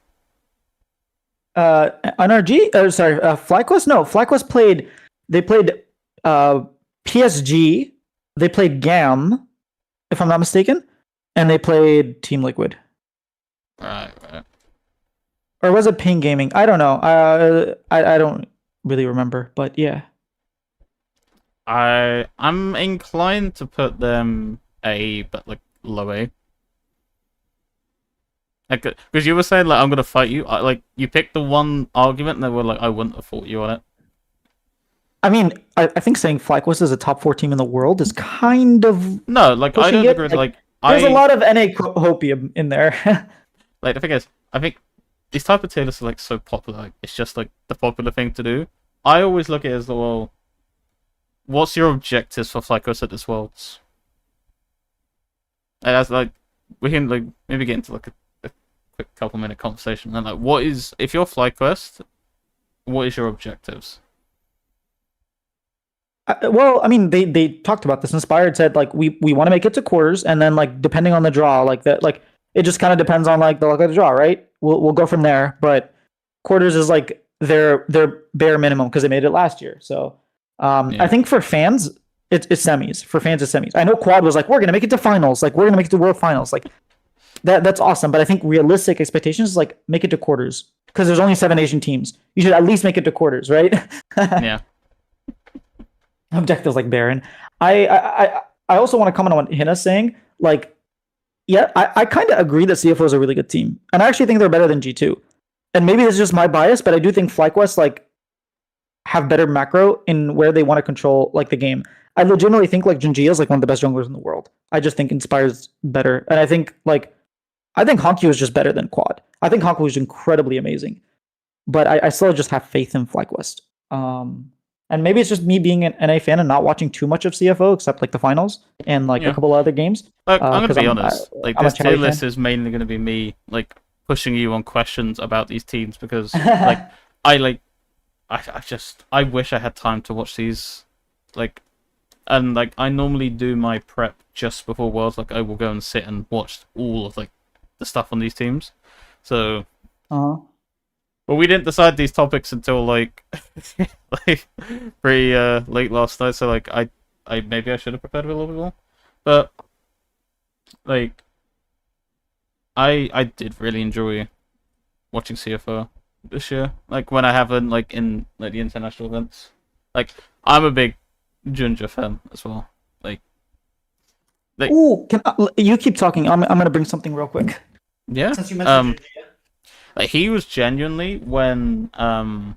NRG. Sorry, FlyQuest. No, FlyQuest played. They played PSG. They played GAM, if I'm not mistaken, and they played Team Liquid. Right. Or was it Ping Gaming? I don't know. I don't really remember, but yeah. I'm inclined to put them A, but like low A. Like, because you were saying like I'm gonna fight you. Like you picked the one argument, and they were like I wouldn't have fought you on it. I mean, I think saying FlyQuest is a top 4 team in the world is kind of no. Like I don't agree. Like there's a lot of NA hopium in there. Like the thing is, I think these type of tier lists are like so popular. Like, it's just like the popular thing to do. I always look at it as well. What's your objectives for FlyQuest at this Worlds? And that's like we can like maybe get into like a quick couple-minute conversation. And like, what is if you're FlyQuest? What is your objectives? Well, I mean, they talked about this. Inspired said like we want to make it to quarters, and then like depending on the draw, like that, like it just kind of depends on like the luck of the draw, right? We'll go from there. But quarters is like their bare minimum because they made it last year. So I think for fans, it's semis. For fans, it's semis. I know Quad was like, we're gonna make it to finals, like we're gonna make it to world finals, like that's awesome. But I think realistic expectations is like make it to quarters because there's only 7 Asian teams. You should at least make it to quarters, right? Yeah. Objectives like Baron. I also want to comment on what Hina's saying. Like, yeah, I kind of agree that CFO is a really good team, and I actually think they're better than G2. And maybe it's just my bias, but I do think FlyQuest like have better macro in where they want to control like the game. I legitimately think like Junji is like one of the best junglers in the world. I just think Inspire's better, and I think Honkyu is just better than Quad. I think Honkyu is incredibly amazing, but I still just have faith in FlyQuest. And maybe it's just me being an NA fan and not watching too much of CFO except like the finals and like a couple of other games. Like, I'm gonna be honest. Like this tier list is mainly gonna be me like pushing you on questions about these teams because like I wish I had time to watch these like and like I normally do my prep just before Worlds. Like I will go and sit and watch all of like the stuff on these teams. So but we didn't decide these topics until like like pretty late last night, so like I maybe I should have prepared a little bit more. But like I did really enjoy watching CFO this year. Like when I haven't like in like the international events. Like I'm a big Junja fan as well. Like ooh, you keep talking. I'm gonna bring something real quick. Yeah. Since you mentioned Junja. Like he was genuinely when I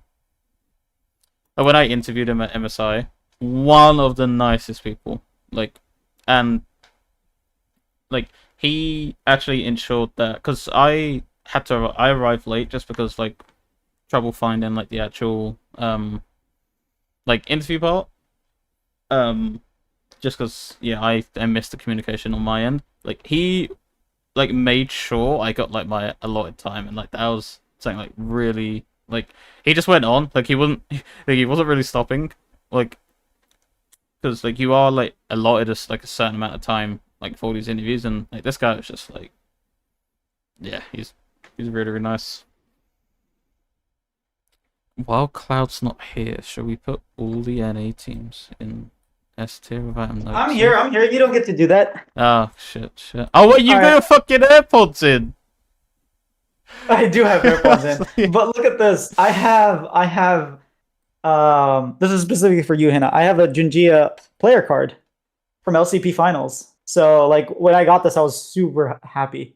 interviewed him at MSI, one of the nicest people. Like, and like he actually ensured that because I arrived late just because like trouble finding like the actual like interview part. Just because I missed the communication on my end. Like he like made sure I got like my allotted time, and like that was something like really like he just went on like he wasn't really stopping like because like you are like allotted us like a certain amount of time like for these interviews, and like this guy was just like, yeah, he's really really nice. While Cloud's not here, shall we put all the NA teams in S tier without him noticing? I'm here. I'm here. You don't get to do that. Oh shit. Oh wait, you got your fucking AirPods in. I do have AirPods in, but look at this. I have. This is specifically for you, Hannah. I have a Junjia player card from LCP finals. So like when I got this, I was super happy.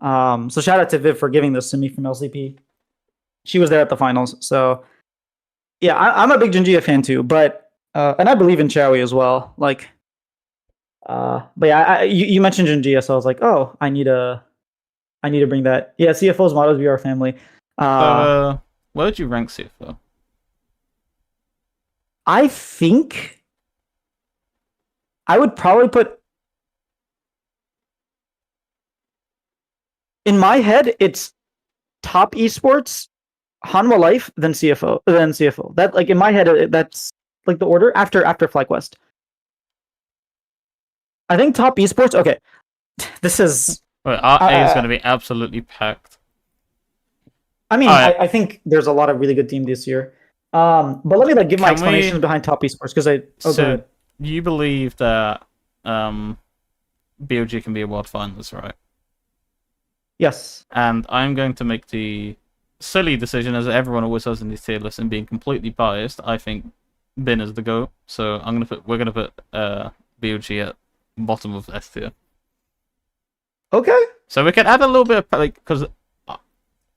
So shout out to Viv for giving this to me from LCP. She was there at the finals. So yeah, I'm a big Junjia fan too, but and I believe in Chowie as well. Like, but yeah, you mentioned Junjia, so I was like, oh, I need to bring that. Yeah, CFO's motto is "Be Our Family." Where would you rank CFO? I think I would probably put. In my head, it's top esports, Hanwha Life, then CFO. That like in my head, that's like the order after FlyQuest. I think top esports. Okay, this is. Wait, our A is going to be absolutely packed. I mean, I think there's a lot of really good teams this year. But let me like give my explanations behind top esports because I. Oh, so you believe that BOG can be a world finalist, right? Yes. And I'm going to make the silly decision, as everyone always does in these tier lists, and being completely biased. I think Bin is the GOAT, so we're gonna put BOG at bottom of S tier. Okay. So we can add a little bit of like, because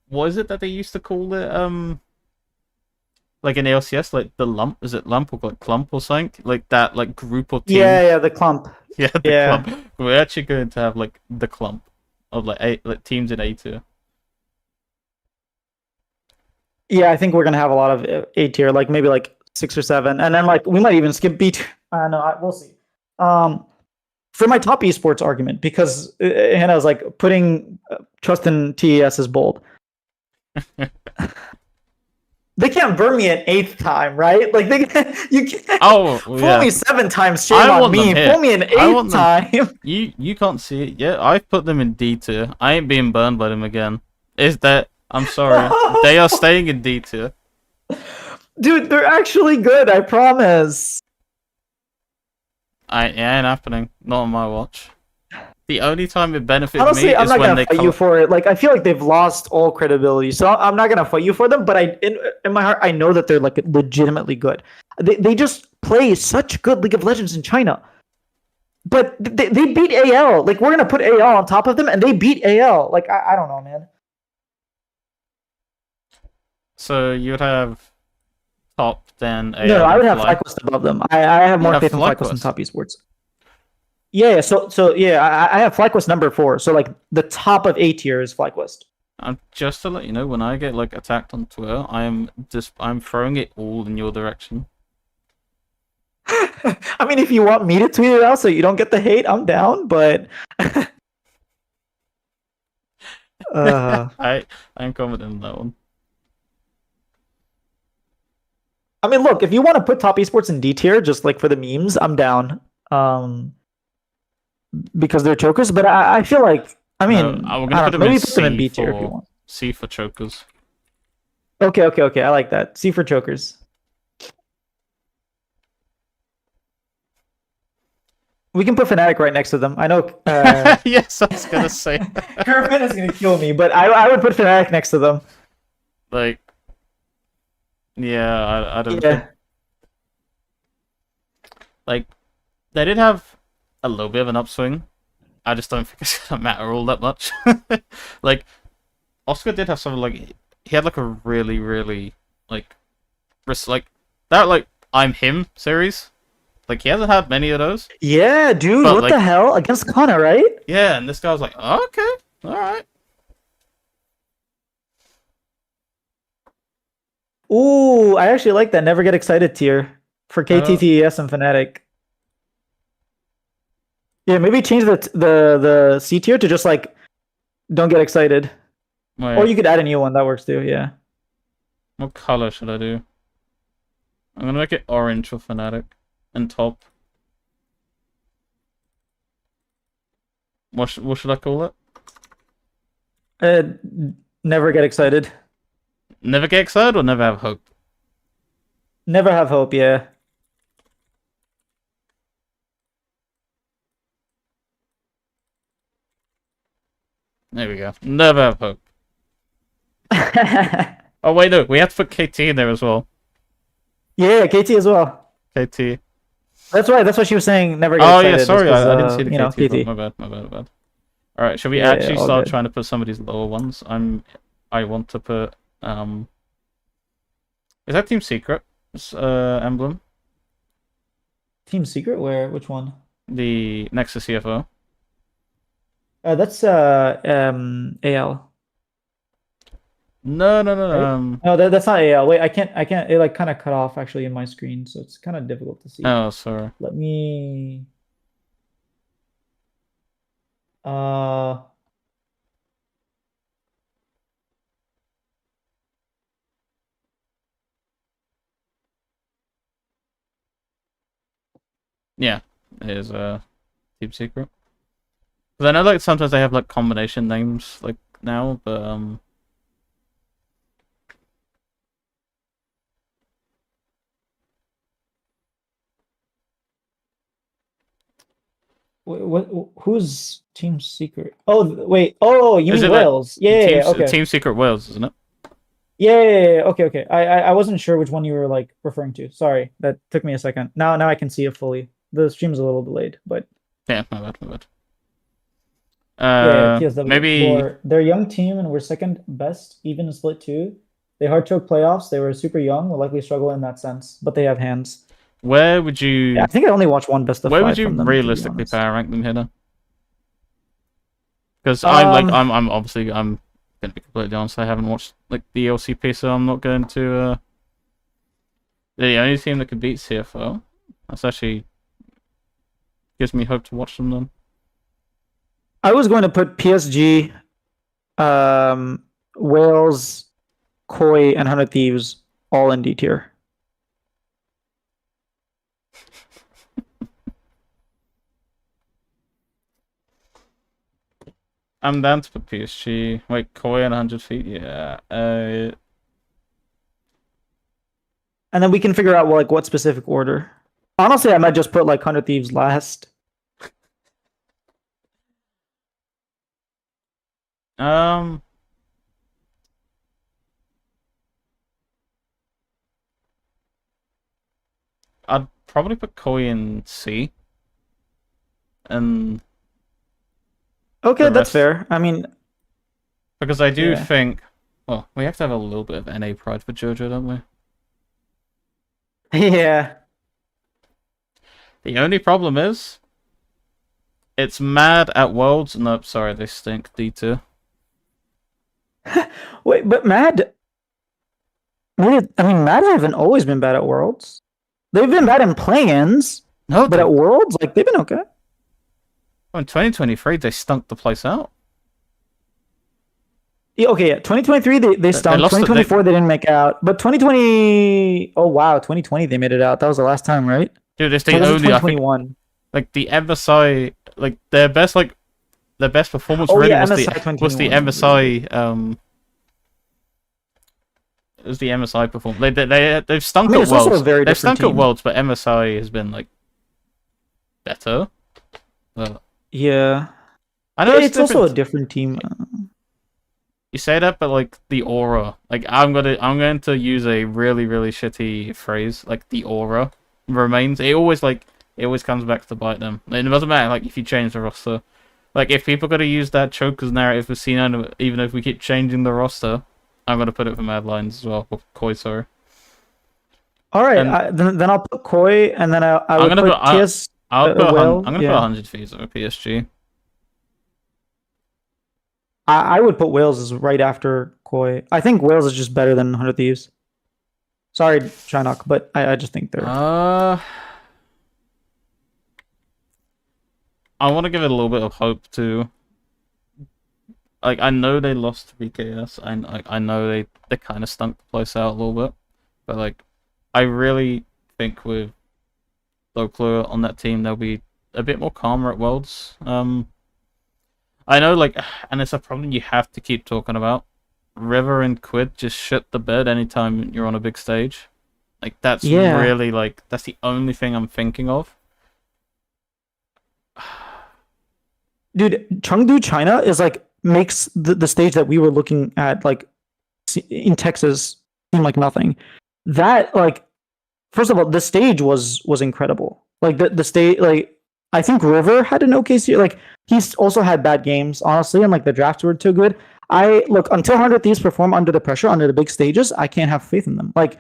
what is it that they used to call it? Like in LCS, like the lump, is it lump or like clump or something? Like that, like group or team. Yeah, the clump. Yeah, the clump. We're actually going to have like the clump of like teams in A tier. Yeah, I think we're gonna have a lot of A tier, like maybe like 6 or 7, and then like we might even skip B tier. I don't know. We'll see. For my top esports argument, because Hannah was like putting trust in TES is bold. They can't burn me an 8th time, right? Like you can't fool me 7 times. Shame on me. Fool me an 8th time. You can't see it yet. I've put them in D tier. I ain't being burned by them again. Is that? I'm sorry. They are staying in D tier. Dude, they're actually good. I promise. It ain't happening. Not on my watch. The only time it benefits Honestly, me I'm is not when gonna they fight you for it. Like I feel like they've lost all credibility, so I'm not gonna fight you for them. But in my heart, I know that they're like legitimately good. They just play such good League of Legends in China, but they beat AL. Like we're gonna put AL on top of them, and they beat AL. Like I don't know, man. So you would have top then AL. No, I would have FlyQuest above them. I have more faith in FlyQuest than top esports. Yeah, so yeah, I have FlyQuest number 4. So like the top of A tier is FlyQuest. Just to let you know, when I get like attacked on Twitter, I'm throwing it all in your direction. I mean, if you want me to tweet it out so you don't get the hate, I'm down. But I'm confident in that one. I mean, look, if you want to put top esports in D tier, just like for the memes, I'm down. Because they're chokers, but I feel like we're gonna put them maybe put them in B tier if you want. C for chokers. Okay. I like that. C for chokers. We can put Fnatic right next to them. I know. Yes, I was gonna say. Kerfin is gonna kill me, but I would put Fnatic next to them. Like, yeah, I don't. Think... Like, they did have a little bit of an upswing. I just don't think it's gonna matter all that much. Like, Oscar did have something like he had like a really, really like that like I'm him series. Like he hasn't had many of those. Yeah, dude. But, what the hell against Kana, right? Yeah, and this guy was like, oh, okay, all right. Ooh, I actually like that. Never get excited tier for KTTES and Fnatic. Yeah, maybe change the C tier to just like don't get excited. Wait. Or you could add a new one that works too. Yeah. What color should I do? I'm gonna make it orange for Fnatic and top. what should I call it? Uh, never get excited. Never get excited or never have hope? Never have hope. Yeah. There we go. Never have hope. Yeah, Oh wait, no, we have to put KT in there as well. KT as well. KT. That's right. That's what she was saying. Never get Oh excited. yeah, sorry, I didn't see the You know, KT. KT. My bad, my bad, my bad. All right, shall we Yeah, actually all start good. trying to put some of these lower ones? I want to put Is that Team Secret's emblem? Team Secret? Where? Which one? The next to CFO. That's AL, No, no, no, right? no. No, that's not AL. Wait, I can't. It like kind of cut off actually in my screen, so it's kind of difficult to see. Oh, sorry. Let me. Uh, Yeah, it is Team Secret. Because I know like sometimes they have like combination names like now, but who's Team Secret? Oh, wait. Oh, you is mean it like Wales? Yeah. Okay. Team Secret Wales, isn't it? Yeah. Okay. Okay. I wasn't sure which one you were like referring to. Sorry, that took me a second. Now I can see it fully. The stream's a little delayed, but Yeah, my bad, my bad. yeah. TSW Maybe for their young team, and we're second best, even in split two. They hard choke playoffs. They were super young. Will likely struggle in that sense, but they have hands. where would Yeah, I you think I only watched one best of where would five you from them, to be realistically honest. power rank them here? Because Um, I'm obviously I'm gonna be completely honest. I haven't watched like the LCP, so I'm not going to. The only team that could beat CFO. That's actually gives me hope to watch them then. I was going to put PSG, Wales, Koi, and 100 Thieves all in D tier. I'm down to put PSG. Wait, Koi and 100 feet. Yeah. And then we can figure out like what specific order. Honestly, I might just put like 100 Thieves last. Um. I'd probably put Koi in C. And Okay, the that's rest. fair. I mean, Because I do yeah. think. Well, we have to have a little bit of NA pride for JoJo, don't we? Yeah. The only problem is. It's mad at Worlds. Nope, sorry, they stink. D2. Wait, but Mad haven't always been bad at Worlds. They've been bad in play-ins, No, but at Worlds, like they've been okay. in 2023, they stunk the place out. Yeah, okay, yeah. 2023 they stunk. lost it, 2024 they didn't make out. But 2020, oh wow, 2020 they made it out. That was the last time, right? Dude, it's Or the was it only, I think, 2021? like, the MSI, like, their best performance Oh really yeah, was MSI was the 2021 was really good. MSI, it was the MSI performance. They've stunk I mean, at it's also a Worlds. very They've different stunk at team. Worlds, but MSI has been, like, better. But Yeah, I know it's it's also a different. different team. You say that, but like the aura, like I'm going to use a really really shitty phrase, like the aura remains. It always comes back to bite them. And it doesn't matter like if you change the roster. Like if people got to use that chokers narrative for C9, even if we keep changing the roster, I'm gonna put it for Mad Lions as well. Or Koi, sorry. All right, And then I'll put Koi, and then I I'm would gonna put TS I'll put Whale. I'm gonna put Yeah, 100 fees over PSG. I would put Wales as right after Koi. I think Wales is just better than 100 Thieves. Sorry, Chinook, but I just think they're. I want to give it a little bit of hope too. Like I know they lost to BKS. I know they kind of stunk the place out a little bit, but like I really think with Locler on that team they'll be a bit more calmer at Worlds. I know, like, and it's a problem you have to keep talking about. River and Quid just shit the bed anytime you're on a big stage. Like, that's Yeah, really, like, that's the only thing I'm thinking of. dude, Chengdu, China is like makes the stage that we were looking at like in Texas seem like nothing. That like first of all, the stage was incredible. Like the stage, like I think River had an okay series. Like he's also had bad games, honestly, and like the drafts were too good. I look until 100 Thieves perform under the pressure, under the big stages. I can't have faith in them. Like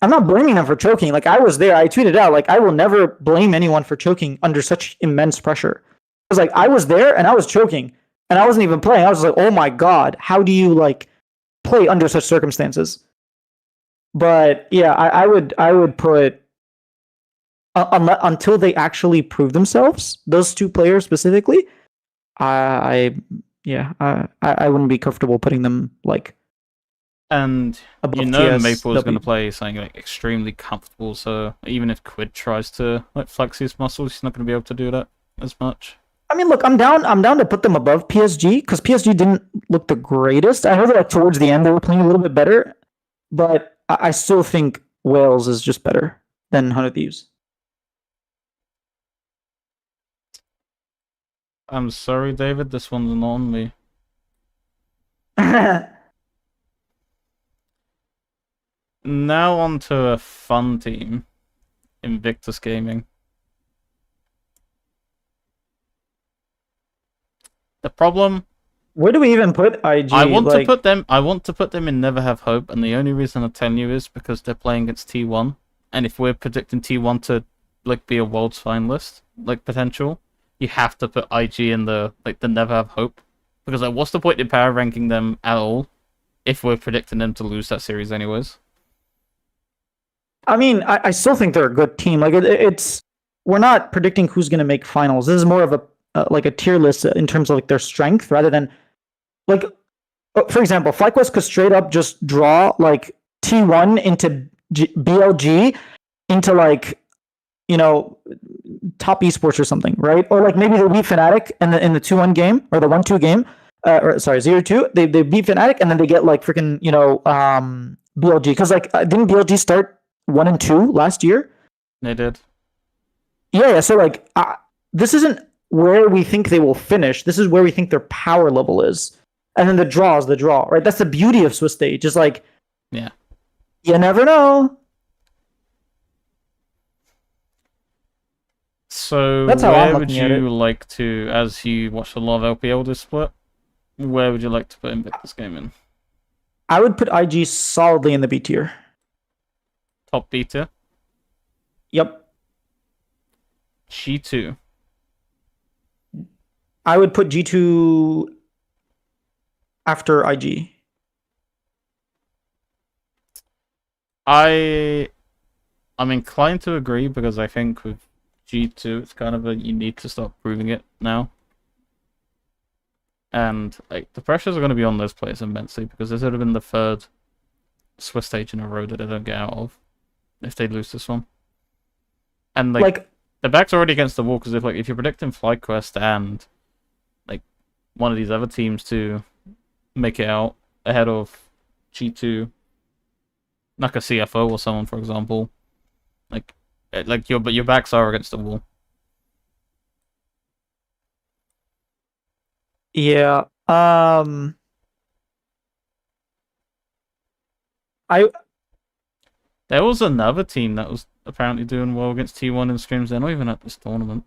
I'm not blaming them for choking. Like I was there. I tweeted out like I will never blame anyone for choking under such immense pressure. Because like I was there and I was choking and I wasn't even playing. I was like, oh my god, how do you like play under such circumstances? But yeah, I would put until they actually prove themselves, those two players specifically. I yeah, I wouldn't be comfortable putting them like And you above know Maple is going TSW. to play something like extremely comfortable, so even if Quid tries to like flex his muscles, he's not going to be able to do that as much. I mean, look, I'm down. I'm down to put them above PSG because PSG didn't look the greatest. I heard that like, towards the end they were playing a little bit better, but I still think Wales is just better than Hundred Thieves. I'm sorry, David, this one's not on me. Now on to a fun team, Invictus Gaming. The problem, Where do we even put IG? I want like, to put them. I want to put them in Never Have Hope, and the only reason I'm telling you is because they're playing against T1, and if we're predicting T1 to like be a world's finalist, like potential, you have to put IG in the like the Never Have Hope, because like what's the point in power ranking them at all if we're predicting them to lose that series anyways? I mean, I still think they're a good team. Like, it's we're not predicting who's going to make finals. This is more of a like a tier list in terms of like their strength rather than like, for example, FlyQuest could straight up just draw like T1 into BLG into like you know top esports or something, right? Or like maybe they beat Fnatic in the 2-1 game or the 1-2 game, or sorry 0-2. They beat Fnatic and then they get like freaking BLG because like didn't BLG start 1-2 last year? They did. Yeah. So like this isn't where we think they will finish. This is where we think their power level is. And then the draw is the draw, right? That's the beauty of Swiss stage. Just like, Yeah. you never know. So That's how I'm where would looking at it. you like to, as you watch a lot of LPL this split, where would you like to put Invictus Gaming? I would put IG solidly in the B tier. Top beta, Yep. G2. I would put G2 after IG. I'm inclined to agree because I think with G2 it's kind of you need to start proving it now. And like the pressures are going to be on those players immensely because this would have been the third Swiss stage in a row that they don't get out of if they lose this one. And like the back's already against the wall because if you're predicting FlyQuest and like one of these other teams to make it out ahead of G2, like a CFO or someone, for example, like your backs are against the wall. Yeah. I There was another team that was apparently doing well against T1 in scrims. They're not even at this tournament.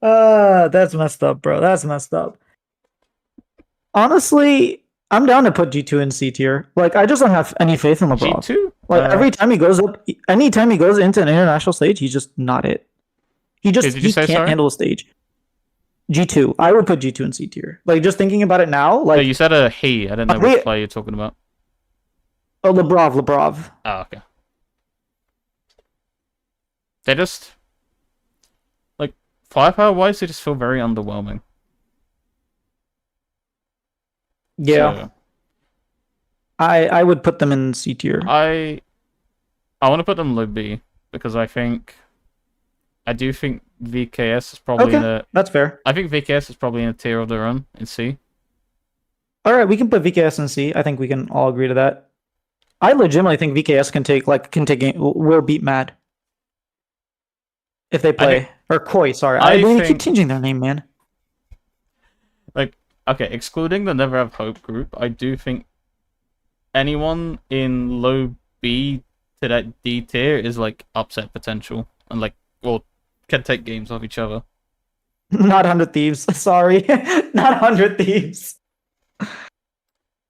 That's messed up, bro. That's messed up. Honestly, I'm down to put G2 in C tier. Like, I just don't have any faith in LeBron. G2? Like, every time he goes up, anytime he goes into an international stage, he's just not it. He can't handle a stage. G2. I would put G2 in C tier. Like, just thinking about it now, like... No, you said a he. I didn't know which player you're talking about. Oh, Lebrov. Oh, okay. They just... Like, firepower-wise, they just feel very underwhelming. Yeah. So, I would put them in C tier. I want to put them low B because I do think VKS is probably in Okay, a. that's fair. I think VKS is probably in a tier of their own in C. All right, we can put VKS in C. I think we can all agree to that. I legitimately think VKS will beat Mad if they play think- or Koi. Sorry, I they keep think- changing their name, man. Like, okay, excluding the Never Have Hope group, I do think anyone in low B to that D tier is like upset potential and like, well, can take games off each other. Not 100 Thieves. Sorry, not 100 Thieves.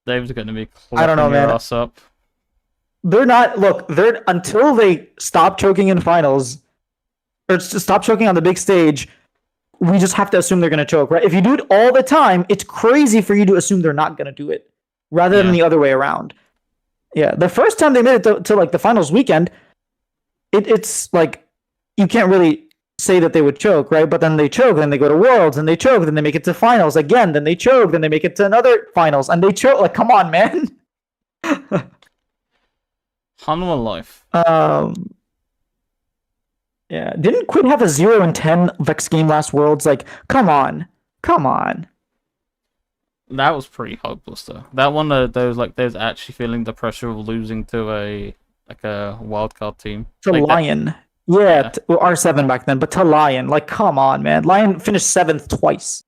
Dave's going to be I don't know, clapping your man. ass up. They're not. Look, they're until they stop choking in finals or stop choking on the big stage. We just have to assume they're going to choke, right? If you do it all the time, it's crazy for you to assume they're not going to do it, rather than the other way around. Yeah, the first time they made it to like the finals weekend, it's like you can't really say that they would choke, right? But then they choke, then they go to Worlds, and they choke, then they make it to finals again, then they choke, then they make it to another finals, and they choke. Like, come on, man. Hanwha Life. Yeah, didn't Quid have a 0-10 Vex game last Worlds? Like, come on. That was pretty hopeless though. That one, there's actually feeling the pressure of losing to a wildcard team. To like Lion. R7 back then, but to Lion. Like, come on, man. Lion finished 7th twice.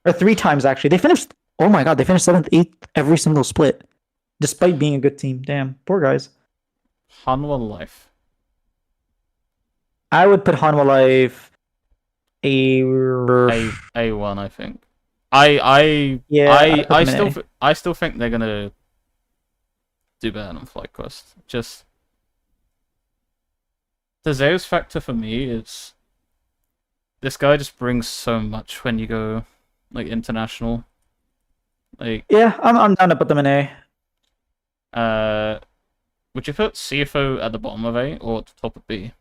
Or 3 times, actually. They finished 7th, 8th every single split. Despite being a good team. Damn. Poor guys. Hanwha Life. I would put Hanwha Life A1, I think. I still think they're gonna do better than FlyQuest. Just the Zeus factor for me is this guy just brings so much when you go like international. Like I'm down to put them in A. Would you put CFO at the bottom of A or at the top of B?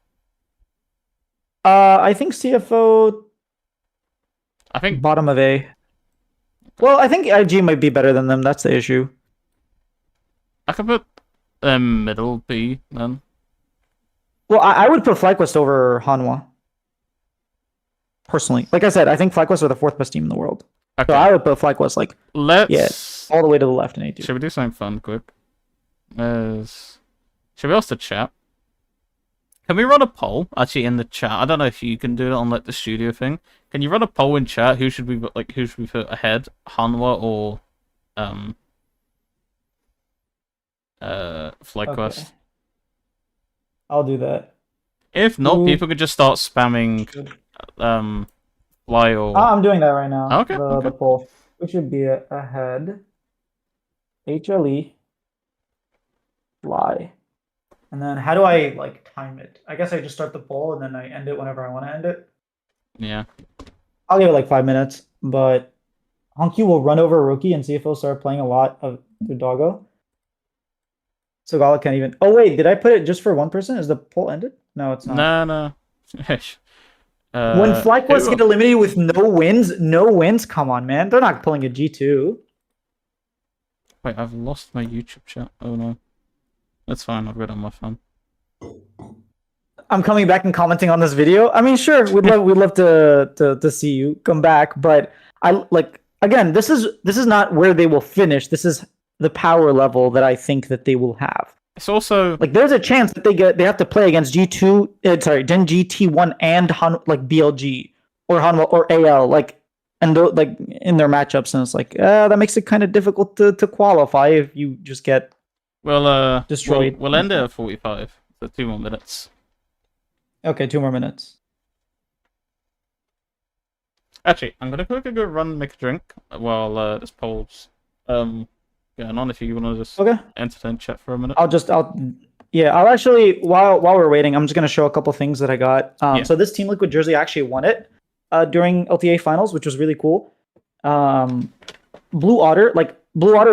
I think CFO. I think bottom of A. Well, I think IG might be better than them. That's the issue. I could put middle B then. Well, I would put FlyQuest over Hanwha. Personally, like I said, I think FlyQuest are the 4th best team in the world. Okay. So I would put FlyQuest like all the way to the left in A2. Should we do something fun quick? Should we ask the chat? Can we run a poll actually in the chat? I don't know if you can do it on like the studio thing. Can you run a poll in chat? Who should we put ahead? Hanwha or FlyQuest? Okay. I'll do that. If not, people could just start spamming Fly or I'm doing that right now. Okay, The poll. We should be ahead. HLE Fly. And then how do I like time it? I guess I just start the poll and then I end it whenever I want to end it. Yeah. I'll give it like 5 minutes, but Honky will run over a rookie and see if he'll start playing a lot of the doggo. So Gala can't even. Oh wait, did I put it just for one person? Is the poll ended? No, it's not. No. When FlyQuest get eliminated with no wins, come on, man. They're not pulling a G2. Wait, I've lost my YouTube chat. Oh no. That's fine, I've got it on my phone. I'm coming back and commenting on this video. I mean, sure, we'd love to see you come back, but I like again, this is not where they will finish. This is the power level that I think that they will have. It's also like there's a chance that they have to play against Gen G, T1 and like BLG or Hanwha or AL like and like in their matchups, and it's like that makes it kind of difficult to qualify if you just get destroyed. We'll end it at 45. So 2 more minutes. Okay, 2 more minutes. Actually, I'm gonna quickly go run, make a drink while this poll's going on. If you want to just entertain chat for a minute, I'll actually while we're waiting, I'm just gonna show a couple things that I got. So this Team Liquid jersey actually won it during LTA finals, which was really cool. Blue Otter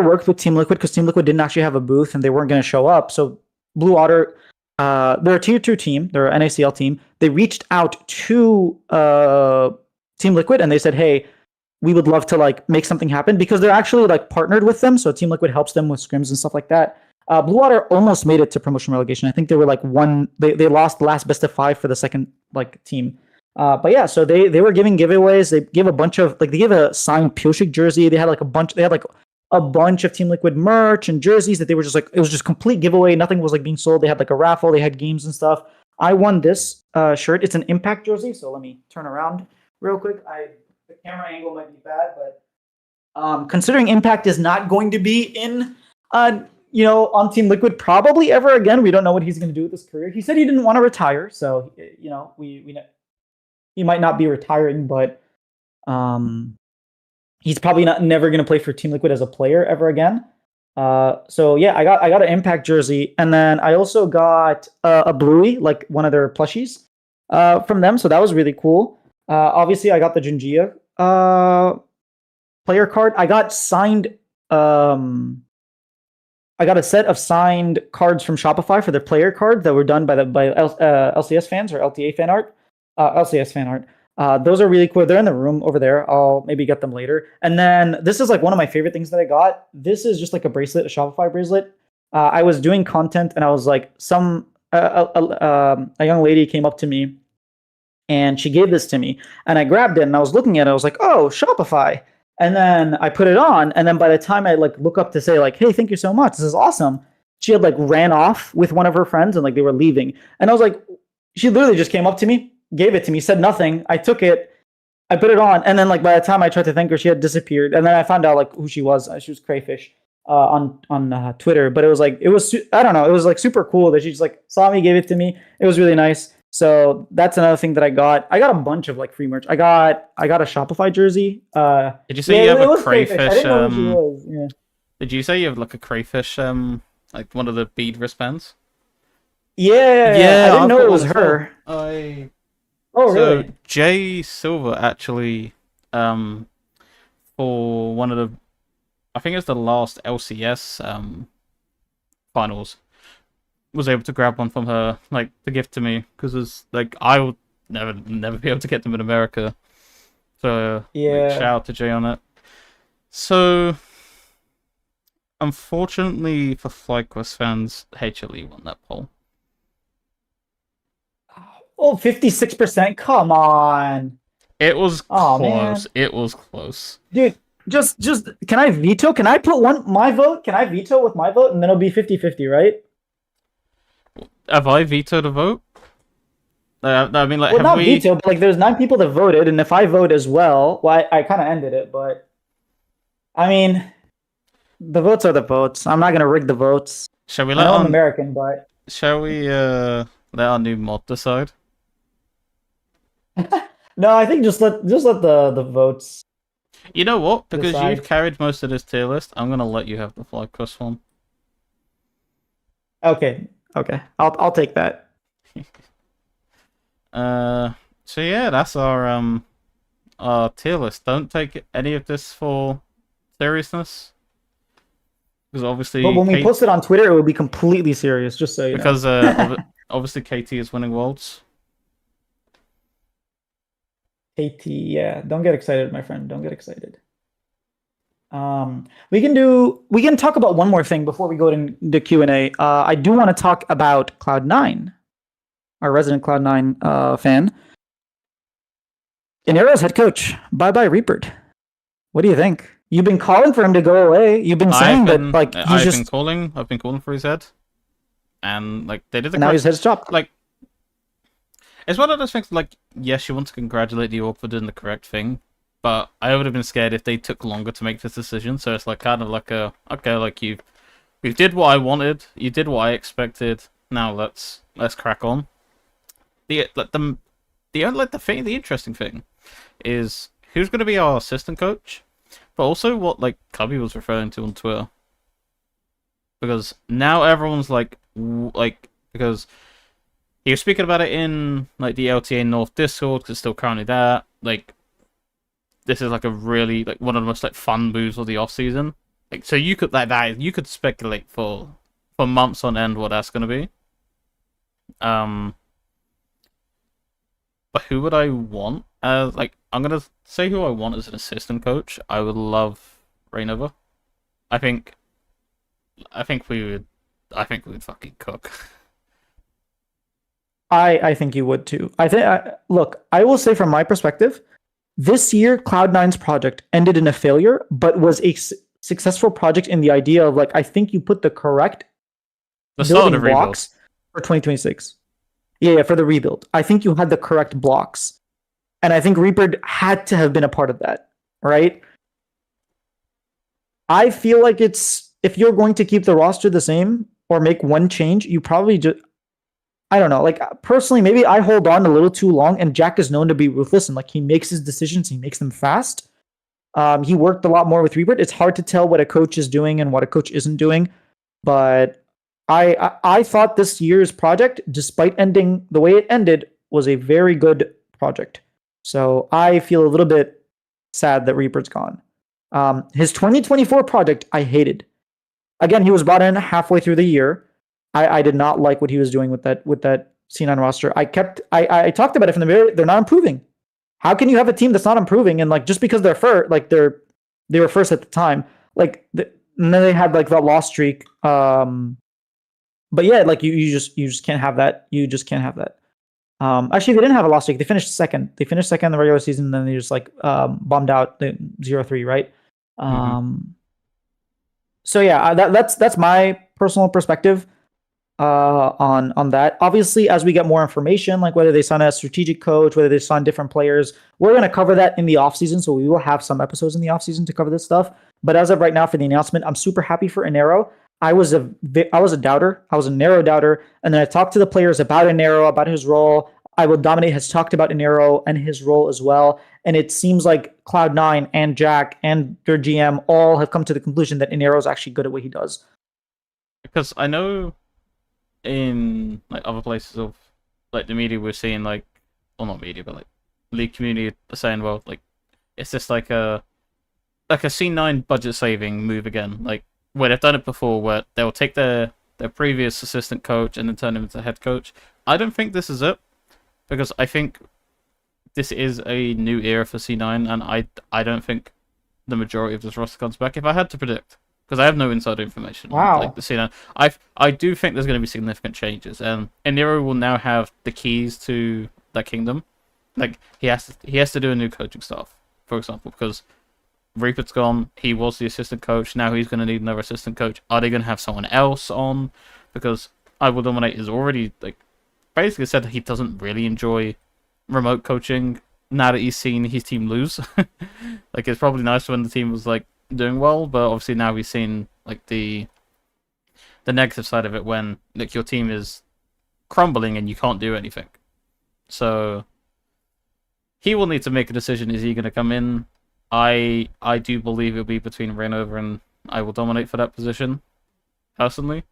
worked with Team Liquid because Team Liquid didn't actually have a booth and they weren't gonna show up. So Blue Otter, they're a tier 2 team, they're an NACL team. They reached out to Team Liquid and they said, hey, we would love to like make something happen because they're actually like partnered with them. So Team Liquid helps them with scrims and stuff like that. Blue Water almost made it to promotion relegation. I think they were like they lost the last best of 5 for the second like team. But yeah, so they were giving giveaways. They gave a bunch of like they gave a signed Pioshik jersey. They had like a bunch. They had like a bunch of Team Liquid merch and jerseys that they were just like it was just complete giveaway. Nothing was like being sold. They had like a raffle. They had games and stuff. I won this shirt. It's an Impact jersey. So let me turn around real quick. The camera angle might be bad, but considering Impact is not going to be in on Team Liquid probably ever again. We don't know what he's going to do with his career. He said he didn't want to retire, so we he might not be retiring, but he's probably never going to play for Team Liquid as a player ever again. So yeah, I got an Impact jersey, and then I also got a Bluey, like one of their plushies, from them. So that was really cool. Obviously, I got the Jinjia player card. I got signed. I got a set of signed cards from Shopify for their player cards that were done by LCS fans or LTA fan art. LCS fan art. Those are really cool. They're in the room over there. I'll maybe get them later. And then this is like one of my favorite things that I got. This is just like a bracelet, a Shopify bracelet. I was doing content and I was like, a young lady came up to me and she gave this to me and I grabbed it and I was looking at it. I was like, oh, Shopify. And then I put it on. And then by the time I like look up to say like, hey, thank you so much. This is awesome. She had like ran off with one of her friends and like they were leaving. And I was like, she literally just came up to me, gave it to me, said nothing. I took it, I put it on, and then like by the time I tried to thank her, she had disappeared. And then I found out like who she was. She was Crayfish on Twitter. But it was like I don't know. It was like super cool that she just like saw me, gave it to me. It was really nice. So that's another thing that I got. I got a bunch of like free merch. I got a Shopify jersey. Did you say you have a Crayfish? I didn't know who she was. Yeah. Did you say you have like a Crayfish? Like one of the bead wristbands? Yeah, I didn't know it was her. Oh, really? So Jay Silver actually, for one of the, I think it's the last LCS finals, was able to grab one from her, like to gift to me, because it's like I would never be able to get them in America. So yeah, shout out to Jay on that. So unfortunately for FlyQuest fans, HLE won that poll. Oh, 56%. Come on. It was close. Man. It was close. Dude, just can I veto? Can I put my vote? Can I veto with my vote and then it'll be 50-50, right? Have I vetoed a vote? I mean, like, well, have we... veto, but like, there's 9 people that voted, and if I vote as well, I kind of ended it, but I mean, the votes are the votes. I'm not gonna rig the votes. Shall we let I'm American, but shall we let our new mod decide? No, I think just let the votes. You know what? Because decide. you've carried most of this tier list, I'm gonna let you have the FlyQuest one. Okay, I'll take that. So yeah, that's our tier list. Don't take any of this for seriousness, because obviously. But when we post it on Twitter, it will be completely serious. Just so you know. Because obviously KT is winning worlds. KT, yeah. Don't get excited, my friend. Don't get excited. We can talk about one more thing before we go into Q&A. I do want to talk about Cloud9, our resident Cloud9 fan. Inero's head coach. Bye-bye, Reapert. What do you think? You've been calling for him to go away. You've been saying that like I've been calling for his head. And like they did the now his head's chopped. Like it's one of those things like, yes, you want to congratulate the org for doing the correct thing, but I would have been scared if they took longer to make this decision. So it's like kind of like okay, like you did what I wanted, you did what I expected. Now let's crack on. The interesting thing is who's going to be our assistant coach, but also what like Cubby was referring to on Twitter, because now everyone's like because he was speaking about it in like the LTA North Discord, because it's still currently there. Like, this is like a really like one of the most like fun moves of the off season. Like, so you could you could speculate for months on end what that's gonna be. But who would I want? Like, I'm gonna say who I want as an assistant coach. I would love Rainover. I think we would fucking cook. I think you would too. Look, I will say from my perspective, this year Cloud9's project ended in a failure, but was a successful project in the idea of like I think you put the correct building blocks for 2026. Yeah, for the rebuild. I think you had the correct blocks. And I think Reaper had to have been a part of that, right? I feel like it's if you're going to keep the roster the same or make one change, you probably just I don't know. Like personally, maybe I hold on a little too long, and Jack is known to be ruthless and like he makes his decisions, he makes them fast. He worked a lot more with Rebirth. It's hard to tell what a coach is doing and what a coach isn't doing, but I thought this year's project, despite ending the way it ended, was a very good project. So I feel a little bit sad that Reaper's gone. His 2024 project, I hated. Again, he was brought in halfway through the year. I did not like what he was doing with that C9 roster. I talked about it from the very. They're not improving. How can you have a team that's not improving and like just because they're first, like they were first at the time, like and then they had like that loss streak. But yeah, like you just can't have that. You just can't have that. Actually, they didn't have a loss streak. They finished second. They finished second in the regular season. And then they just like bombed out the 0-3, right? So yeah, that's my personal perspective on that. Obviously, as we get more information, like whether they sign a strategic coach, whether they sign different players, we're going to cover that in the offseason. So we will have some episodes in the offseason to cover this stuff. But as of right now, for the announcement, I'm super happy for Enero. I was a doubter. I was a Enero doubter. And then I talked to the players about Enero, about his role. I Will Dominate has talked about Enero and his role as well. And it seems like Cloud9 and Jack and their GM all have come to the conclusion that Enero is actually good at what he does. Because I know in like other places of like the media, we're seeing like, well, not media, but like league community are saying, well, like it's just like a C9 budget saving move again. Like where they've done it before, where they'll take their previous assistant coach and then turn him into head coach. I don't think this is it, because I think this is a new era for C9, and I don't think the majority of this roster comes back. If I had to predict, because I have no inside information on like the C9, I do think there's going to be significant changes, and Enero will now have the keys to that kingdom. Like he has to do a new coaching staff, for example, because Reaper's gone. He was the assistant coach. Now he's going to need another assistant coach. Are they going to have someone else on? Because I Will Dominate is already like basically said that he doesn't really enjoy remote coaching now that he's seen his team lose. Like it's probably nice when the team was like doing well, but obviously now we've seen like the negative side of it when like your team is crumbling and you can't do anything. So he will need to make a decision. Is he going to come in? I do believe it'll be between Rainover and I Will Dominate for that position. Personally,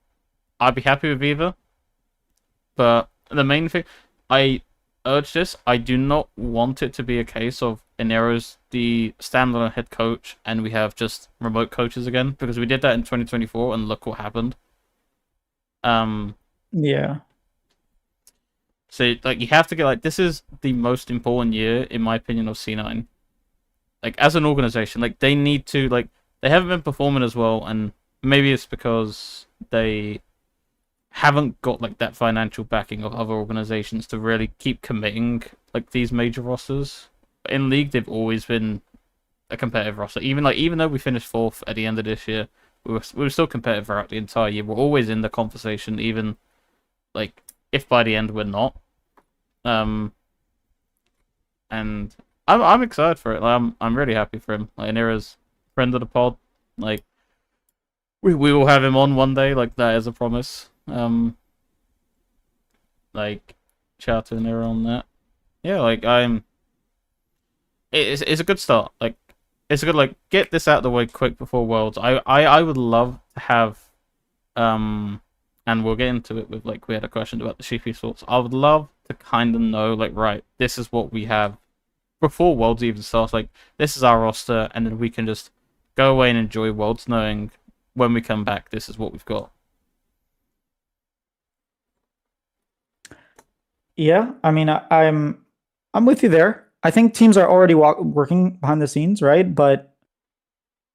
I'd be happy with either. But the main thing, I urge this. I do not want it to be a case of Enero's the standalone head coach and we have just remote coaches again, because we did that in 2024 and look what happened. Yeah. So like you have to get like, this is the most important year in my opinion of C9. Like as an organization, like they need to like they haven't been performing as well, and maybe it's because they haven't got like that financial backing of other organizations to really keep committing like these major rosters. In League, they've always been a competitive roster. Even though we finished fourth at the end of this year, we were still competitive throughout the entire year. We're always in the conversation, even like if by the end we're not. And I'm excited for it. Like, I'm really happy for him. Like Anira's friend of the pod. Like we will have him on one day. Like that is a promise. Like shout out to Anira on that. Yeah, like it's a good start. Like it's a good like get this out of the way quick before Worlds. I would love to have and we'll get into it with like we had a question about the Sheepy sorts. I would love to kind of know like right, this is what we have before Worlds even starts. Like this is our roster, and then we can just go away and enjoy Worlds, knowing when we come back, this is what we've got. Yeah, I mean, I'm with you there. I think teams are already working behind the scenes, right? But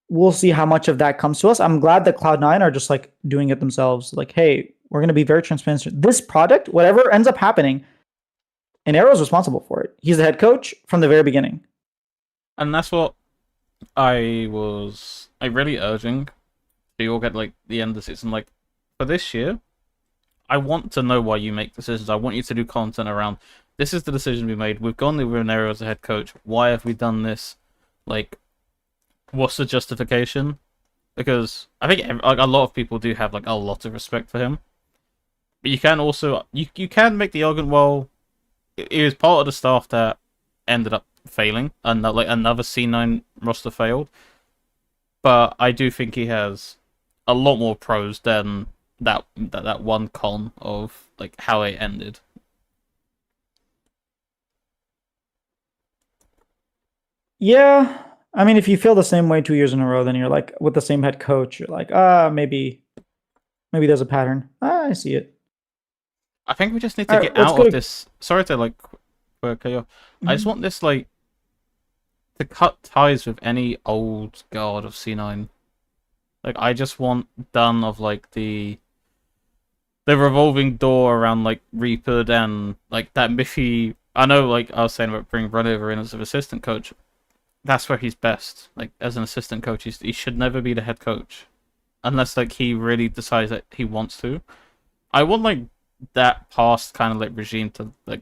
we'll see how much of that comes to us. I'm glad that Cloud9 are just like doing it themselves. Like, hey, we're going to be very transparent. This product, whatever ends up happening, and Arrow's responsible for it. He's the head coach from the very beginning. And that's what I was really urging. You all get like the end of the season. Like for this year, I want to know why you make decisions. I want you to do content around this is the decision we made. We've gone with Arrow as a head coach. Why have we done this? Like, what's the justification? Because I think like a lot of people do have like a lot of respect for him. But you can also you can make the argument, well, he was part of the staff that ended up failing, and like another C9 roster failed. But I do think he has a lot more pros than that one con of like how it ended. Yeah, I mean, if you feel the same way 2 years in a row, then you're like with the same head coach. You're like, maybe there's a pattern. I see it. I think we just need to get out of this. Sorry to like cut you off. I just want this like to cut ties with any old guard of C9. Like I just want done of like the revolving door around like Reaper and like that Miffy. I know, like I was saying about bringing Runover in as an assistant coach. That's where he's best. Like as an assistant coach, he should never be the head coach, unless like he really decides that he wants to. I want like that past kind of like regime to like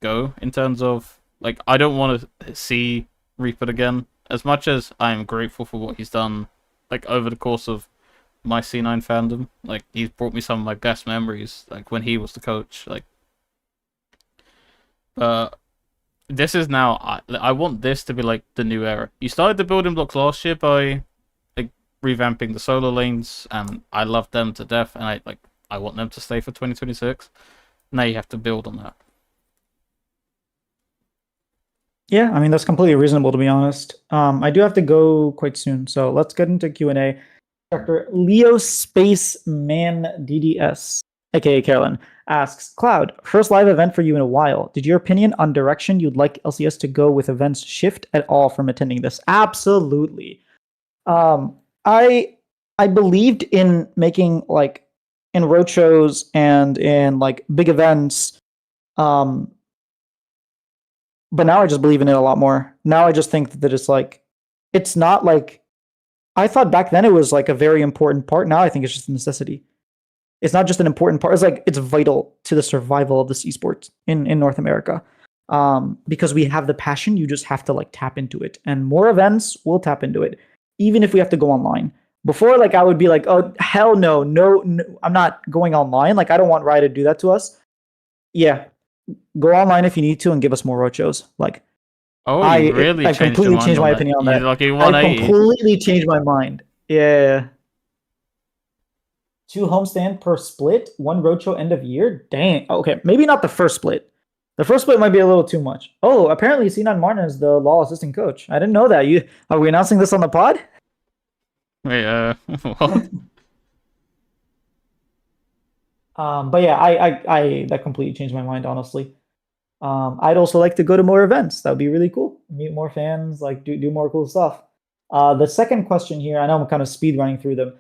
go in terms of like I don't want to see Reaper again. As much as I am grateful for what he's done, like over the course of my C9 fandom, like he's brought me some of my best memories, like when he was the coach. Like, this is now. I want this to be like the new era. You started the building blocks last year by like revamping the solo lanes, and I love them to death, and I want them to stay for 2026. Now you have to build on that. Yeah, I mean that's completely reasonable to be honest. I do have to go quite soon, so let's get into Q&A. Dr. Leo Spaceman DDS, aka Carolyn, asks, Cloud, first live event for you in a while. Did your opinion on direction you'd like LCS to go with events shift at all from attending this? Absolutely. I believed in making like in roadshows and in like big events. But now I just believe in it a lot more. Now I just think that it's like, it's not like, I thought back then it was like a very important part. Now I think it's just a necessity. It's not just an important part. It's like, it's vital to the survival of this esports in North America. Because we have the passion, you just have to like tap into it. And more events will tap into it, even if we have to go online. Before, like I would be like, oh, hell no, I'm not going online. Like I don't want Riot to do that to us. Yeah. Go online if you need to and give us more roadshows. Like, I completely changed my opinion on that. Like I completely changed my mind. Yeah. 2 homestand per split, 1 roadshow end of year. Dang. Okay, maybe not the first split. The first split might be a little too much. Oh, apparently C9 Martin is the law assistant coach. I didn't know that. Are we announcing this on the pod? Wait, what? But yeah, I that completely changed my mind, honestly. I'd also like to go to more events. That would be really cool. Meet more fans, like do more cool stuff. The second question here, I know I'm kind of speed running through them,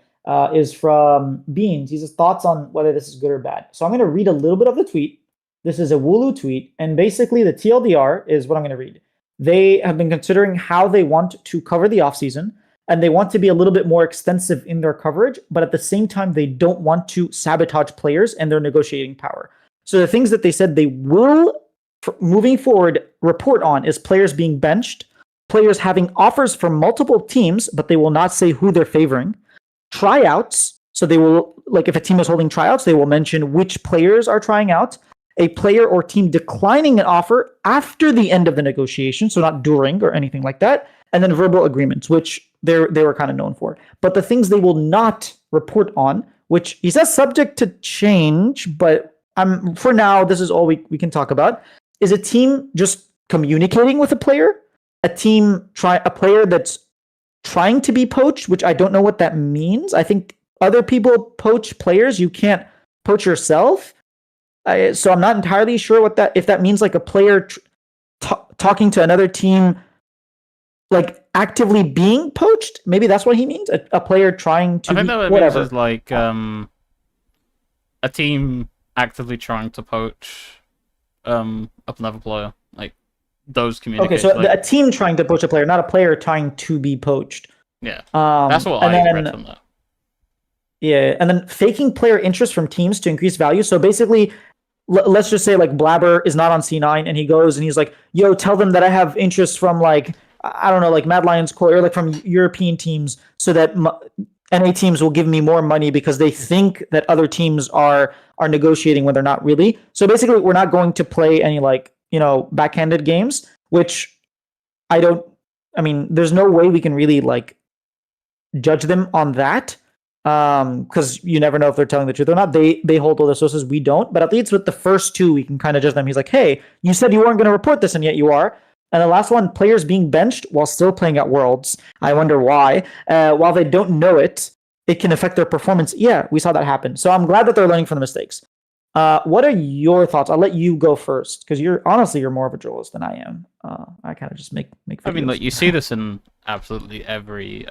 is from Beans. He says thoughts on whether this is good or bad. So I'm going to read a little bit of the tweet. This is a Wooloo tweet, and basically the TLDR is what I'm going to read. They have been considering how they want to cover the offseason, and they want to be a little bit more extensive in their coverage, but at the same time, they don't want to sabotage players and their negotiating power. So the things that they said they will, moving forward, report on is players being benched, players having offers from multiple teams, but they will not say who they're favoring, tryouts. So they will, like if a team is holding tryouts, they will mention which players are trying out, a player or team declining an offer after the end of the negotiation, so not during or anything like that, and then verbal agreements, which they were kind of known for. But the things they will not report on, which he says subject to change, but for now, this is all we can talk about, is a team just communicating with a player, a player that's trying to be poached, which I don't know what that means. I think other people poach players. You can't poach yourself. So I'm not entirely sure if that means like a player talking to another team, like actively being poached. Maybe that's what he means. A player trying to. I think that means is like a team actively trying to poach up another player. Like those Okay, communications. so Like a team trying to poach a player, not a player trying to be poached. yeah, that's what And I read then from that. yeah, and then faking player interest from teams to increase value. So basically, let's just say like Blabber is not on C9 and he goes and he's like, "Yo, tell them that I have interest from like I don't know, like Mad Lions Core or like from European teams, so that NA teams will give me more money because they think that other teams are negotiating when they're not really." So basically, we're not going to play any like backhanded games, which I don't. I mean, there's no way we can really like judge them on that because you never know if they're telling the truth or not. They hold all the sources, we don't. But at least with the first two, we can kind of judge them. He's like, hey, you said you weren't going to report this, and yet you are. And the last one, players being benched while still playing at Worlds. I wonder why. While they don't know it, it can affect their performance. Yeah, we saw that happen. So I'm glad that they're learning from the mistakes. What are your thoughts? I'll let you go first because you're more of a journalist than I am. I kind of just make videos. I mean, like you see this in absolutely every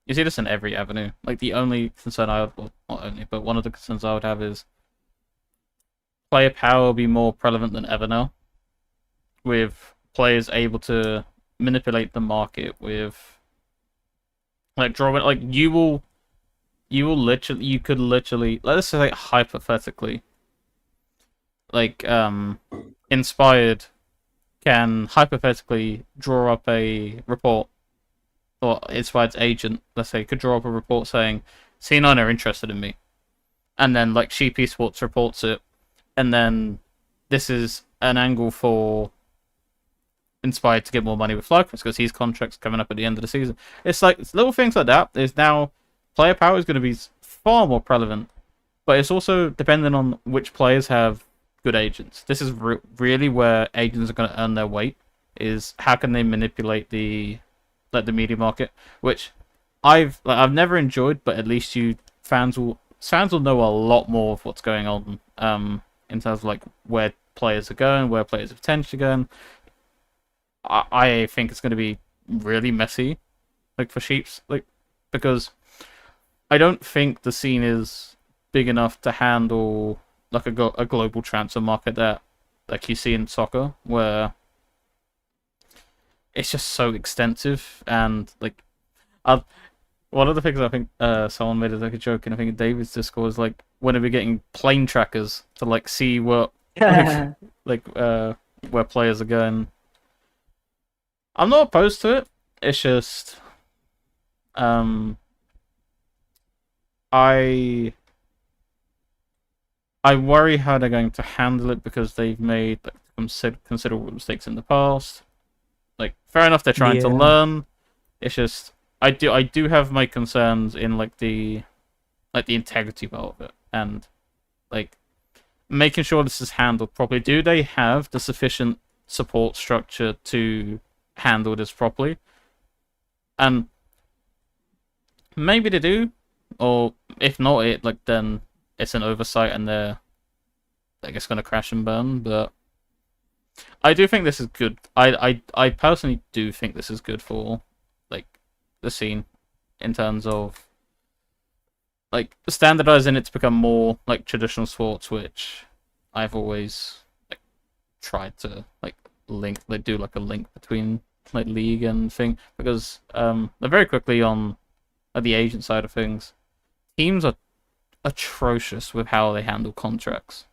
you see this in every avenue. Like the only concern I would, well, not only, but one of the concerns I would have is player power will be more prevalent than ever now, with players able to manipulate the market with like drawing. Like you could literally, let's say hypothetically, like Inspired can hypothetically draw up a report, or Inspired's agent, let's say, could draw up a report saying C9 are interested in me, and then like Sheep Esports reports it, and then this is an angle for Inspired to get more money with Flycross because his contract's coming up at the end of the season. It's like it's little things like that. There's now player power is going to be far more prevalent, but it's also dependent on which players have good agents. This is really where agents are going to earn their weight. Is how can they manipulate the media market, which I've never enjoyed, but at least fans will know a lot more of what's going on in terms of like where players are going, where players are potentially going. I think it's going to be really messy, like for Sheeps, like because I don't think the scene is big enough to handle like a global transfer market that like you see in soccer, where it's just so extensive and like one of the things I think someone made as like a joke, and I think in David's Discord is like when are we getting plane trackers to like see what where players are going. I'm not opposed to it. It's just I worry how they're going to handle it because they've made like, considerable mistakes in the past. Like, fair enough, they're trying to learn. It's just I do have my concerns in like the integrity part of it and like making sure this is handled properly. Do they have the sufficient support structure to handle this properly? And maybe they do, or if not, then it's an oversight and they're I guess gonna crash and burn. But I do think this is good. I personally do think this is good for like the scene in terms of like standardizing it to become more like traditional sports, which I've always like tried to like link, like do like a link between like league and thing, because very quickly on the agent side of things, teams are atrocious with how they handle contracts.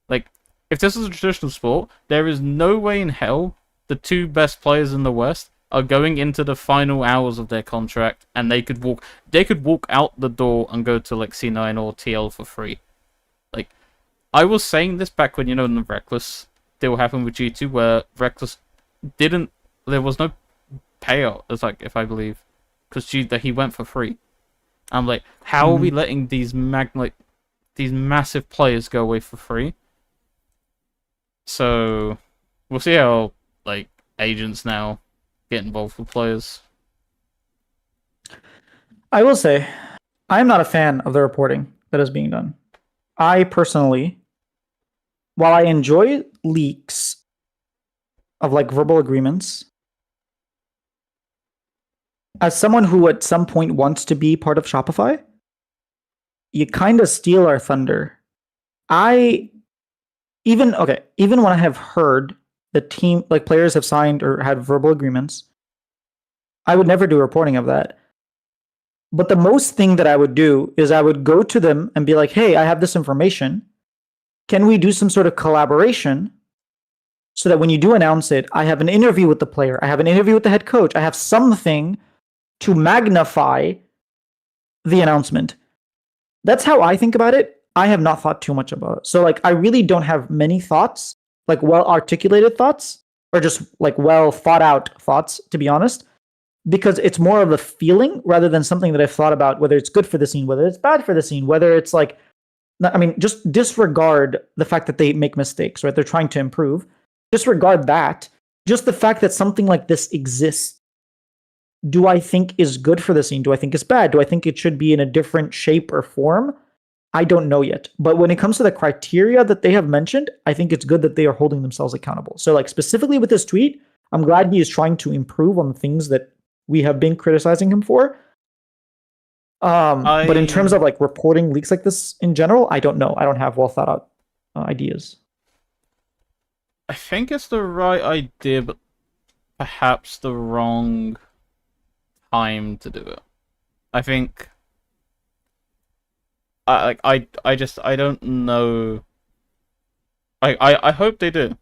Like, if this is a traditional sport, there is no way in hell the two best players in the West are going into the final hours of their contract and they could walk out the door and go to like C9 or TL for free. Like, I was saying this back when, in the Reckless deal happened with G2, where Reckless there was no payout, as like, if I believe, because he went for free. I'm like, how are we letting these massive players go away for free? So we'll see how like agents now get involved with players. I will say, I'm not a fan of the reporting that is being done. I personally, while I enjoy leaks of like verbal agreements, as someone who at some point wants to be part of Shopify, you kind of steal our thunder. I even when I have heard the team, like players have signed or had verbal agreements, I would never do reporting of that. But the most thing that I would do is I would go to them and be like, hey, I have this information. Can we do some sort of collaboration so that when you do announce it, I have an interview with the player, I have an interview with the head coach, I have something to magnify the announcement. That's how I think about it. I have not thought too much about it. So like I really don't have many thoughts, like well articulated thoughts, or just like well thought out thoughts, to be honest, because it's more of a feeling rather than something that I've thought about, whether it's good for the scene, whether it's bad for the scene, whether it's like, I mean, just disregard the fact that they make mistakes, right? They're trying to improve. Disregard that. Just the fact that something like this exists, do I think is good for the scene? Do I think it's bad? Do I think it should be in a different shape or form? I don't know yet. But when it comes to the criteria that they have mentioned, I think it's good that they are holding themselves accountable. So, like, specifically with this tweet, I'm glad he is trying to improve on the things that we have been criticizing him for. But in terms of like reporting leaks like this in general, I don't know. I don't have well thought out ideas. I think it's the right idea, but perhaps the wrong time to do it. I think I don't know. I hope they do,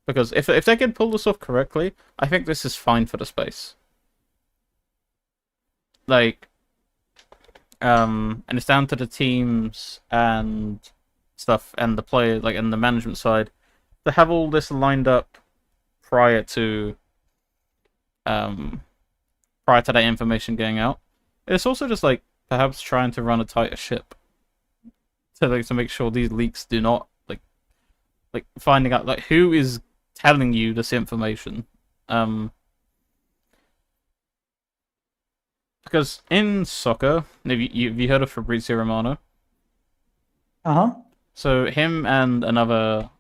because if they can pull this off correctly, I think this is fine for the space. Like, and it's down to the teams and stuff and the player, like, and the management side to have all this lined up prior to that information getting out. It's also just like perhaps trying to run a tighter ship to make sure these leaks do not like finding out like who is telling you this information. Because in soccer, have you heard of Fabrizio Romano? So him and another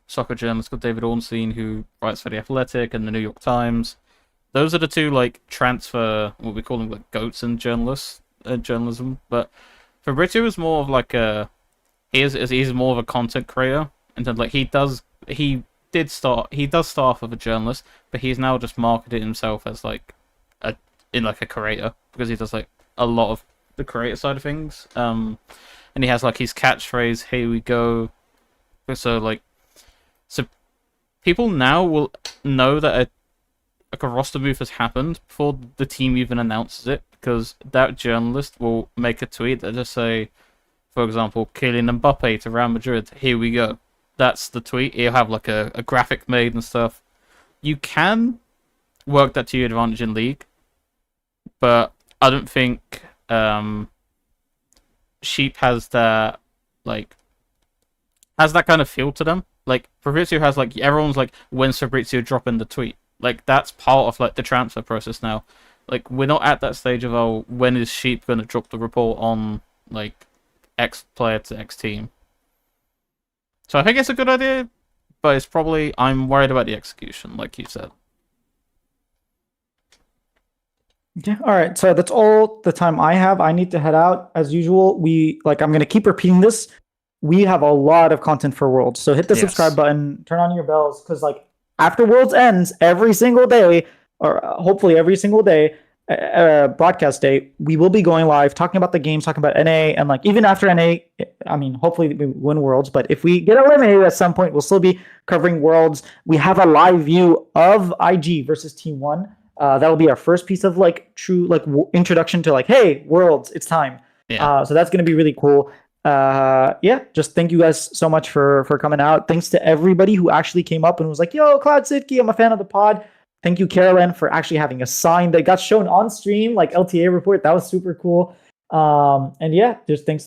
soccer journalist called David Ornstein, who writes for The Athletic and the New York Times. Those are the two like transfer, what we call them, like goats in journalism. But Fabrizio is more of like he's more of a content creator, and then like he does start off as a journalist, but he's now just marketed himself as like a creator, because he does like a lot of the creator side of things. And he has like his catchphrase, "Here we go." So people now will know that a roster move has happened before the team even announces it, because that journalist will make a tweet that just say, for example, Kylian Mbappe to Real Madrid, here we go. That's the tweet. He'll have like a graphic made and stuff. You can work that to your advantage in League, but I don't think Sheep has that kind of feel to them. Like Fabrizio has like everyone's like, when's Fabrizio dropping the tweet? Like that's part of like the transfer process now. Like we're not at that stage of when is Sheep going to drop the report on like X player to X team. So I think it's a good idea, but it's probably, I'm worried about the execution, like you said. Yeah. All right. So that's all the time I have. I need to head out as usual. I'm going to keep repeating this. We have a lot of content for Worlds. So hit the subscribe button, turn on your bells, because like after Worlds ends every single day, or hopefully every single day, broadcast day, we will be going live, talking about the games, talking about NA, and like even after NA, I mean, hopefully we win Worlds, but if we get eliminated at some point, we'll still be covering Worlds. We have a live view of IG versus Team One. That will be our first piece of like true like introduction to like, hey, Worlds, it's time. Yeah. So that's gonna be really cool. Just thank you guys so much for coming out. Thanks to everybody who actually came up and was like, yo, Cloud Sidkey, I'm a fan of the pod. Thank you, Carolyn, for actually having a sign that got shown on stream, like LTA report. That was super cool. And yeah, just thanks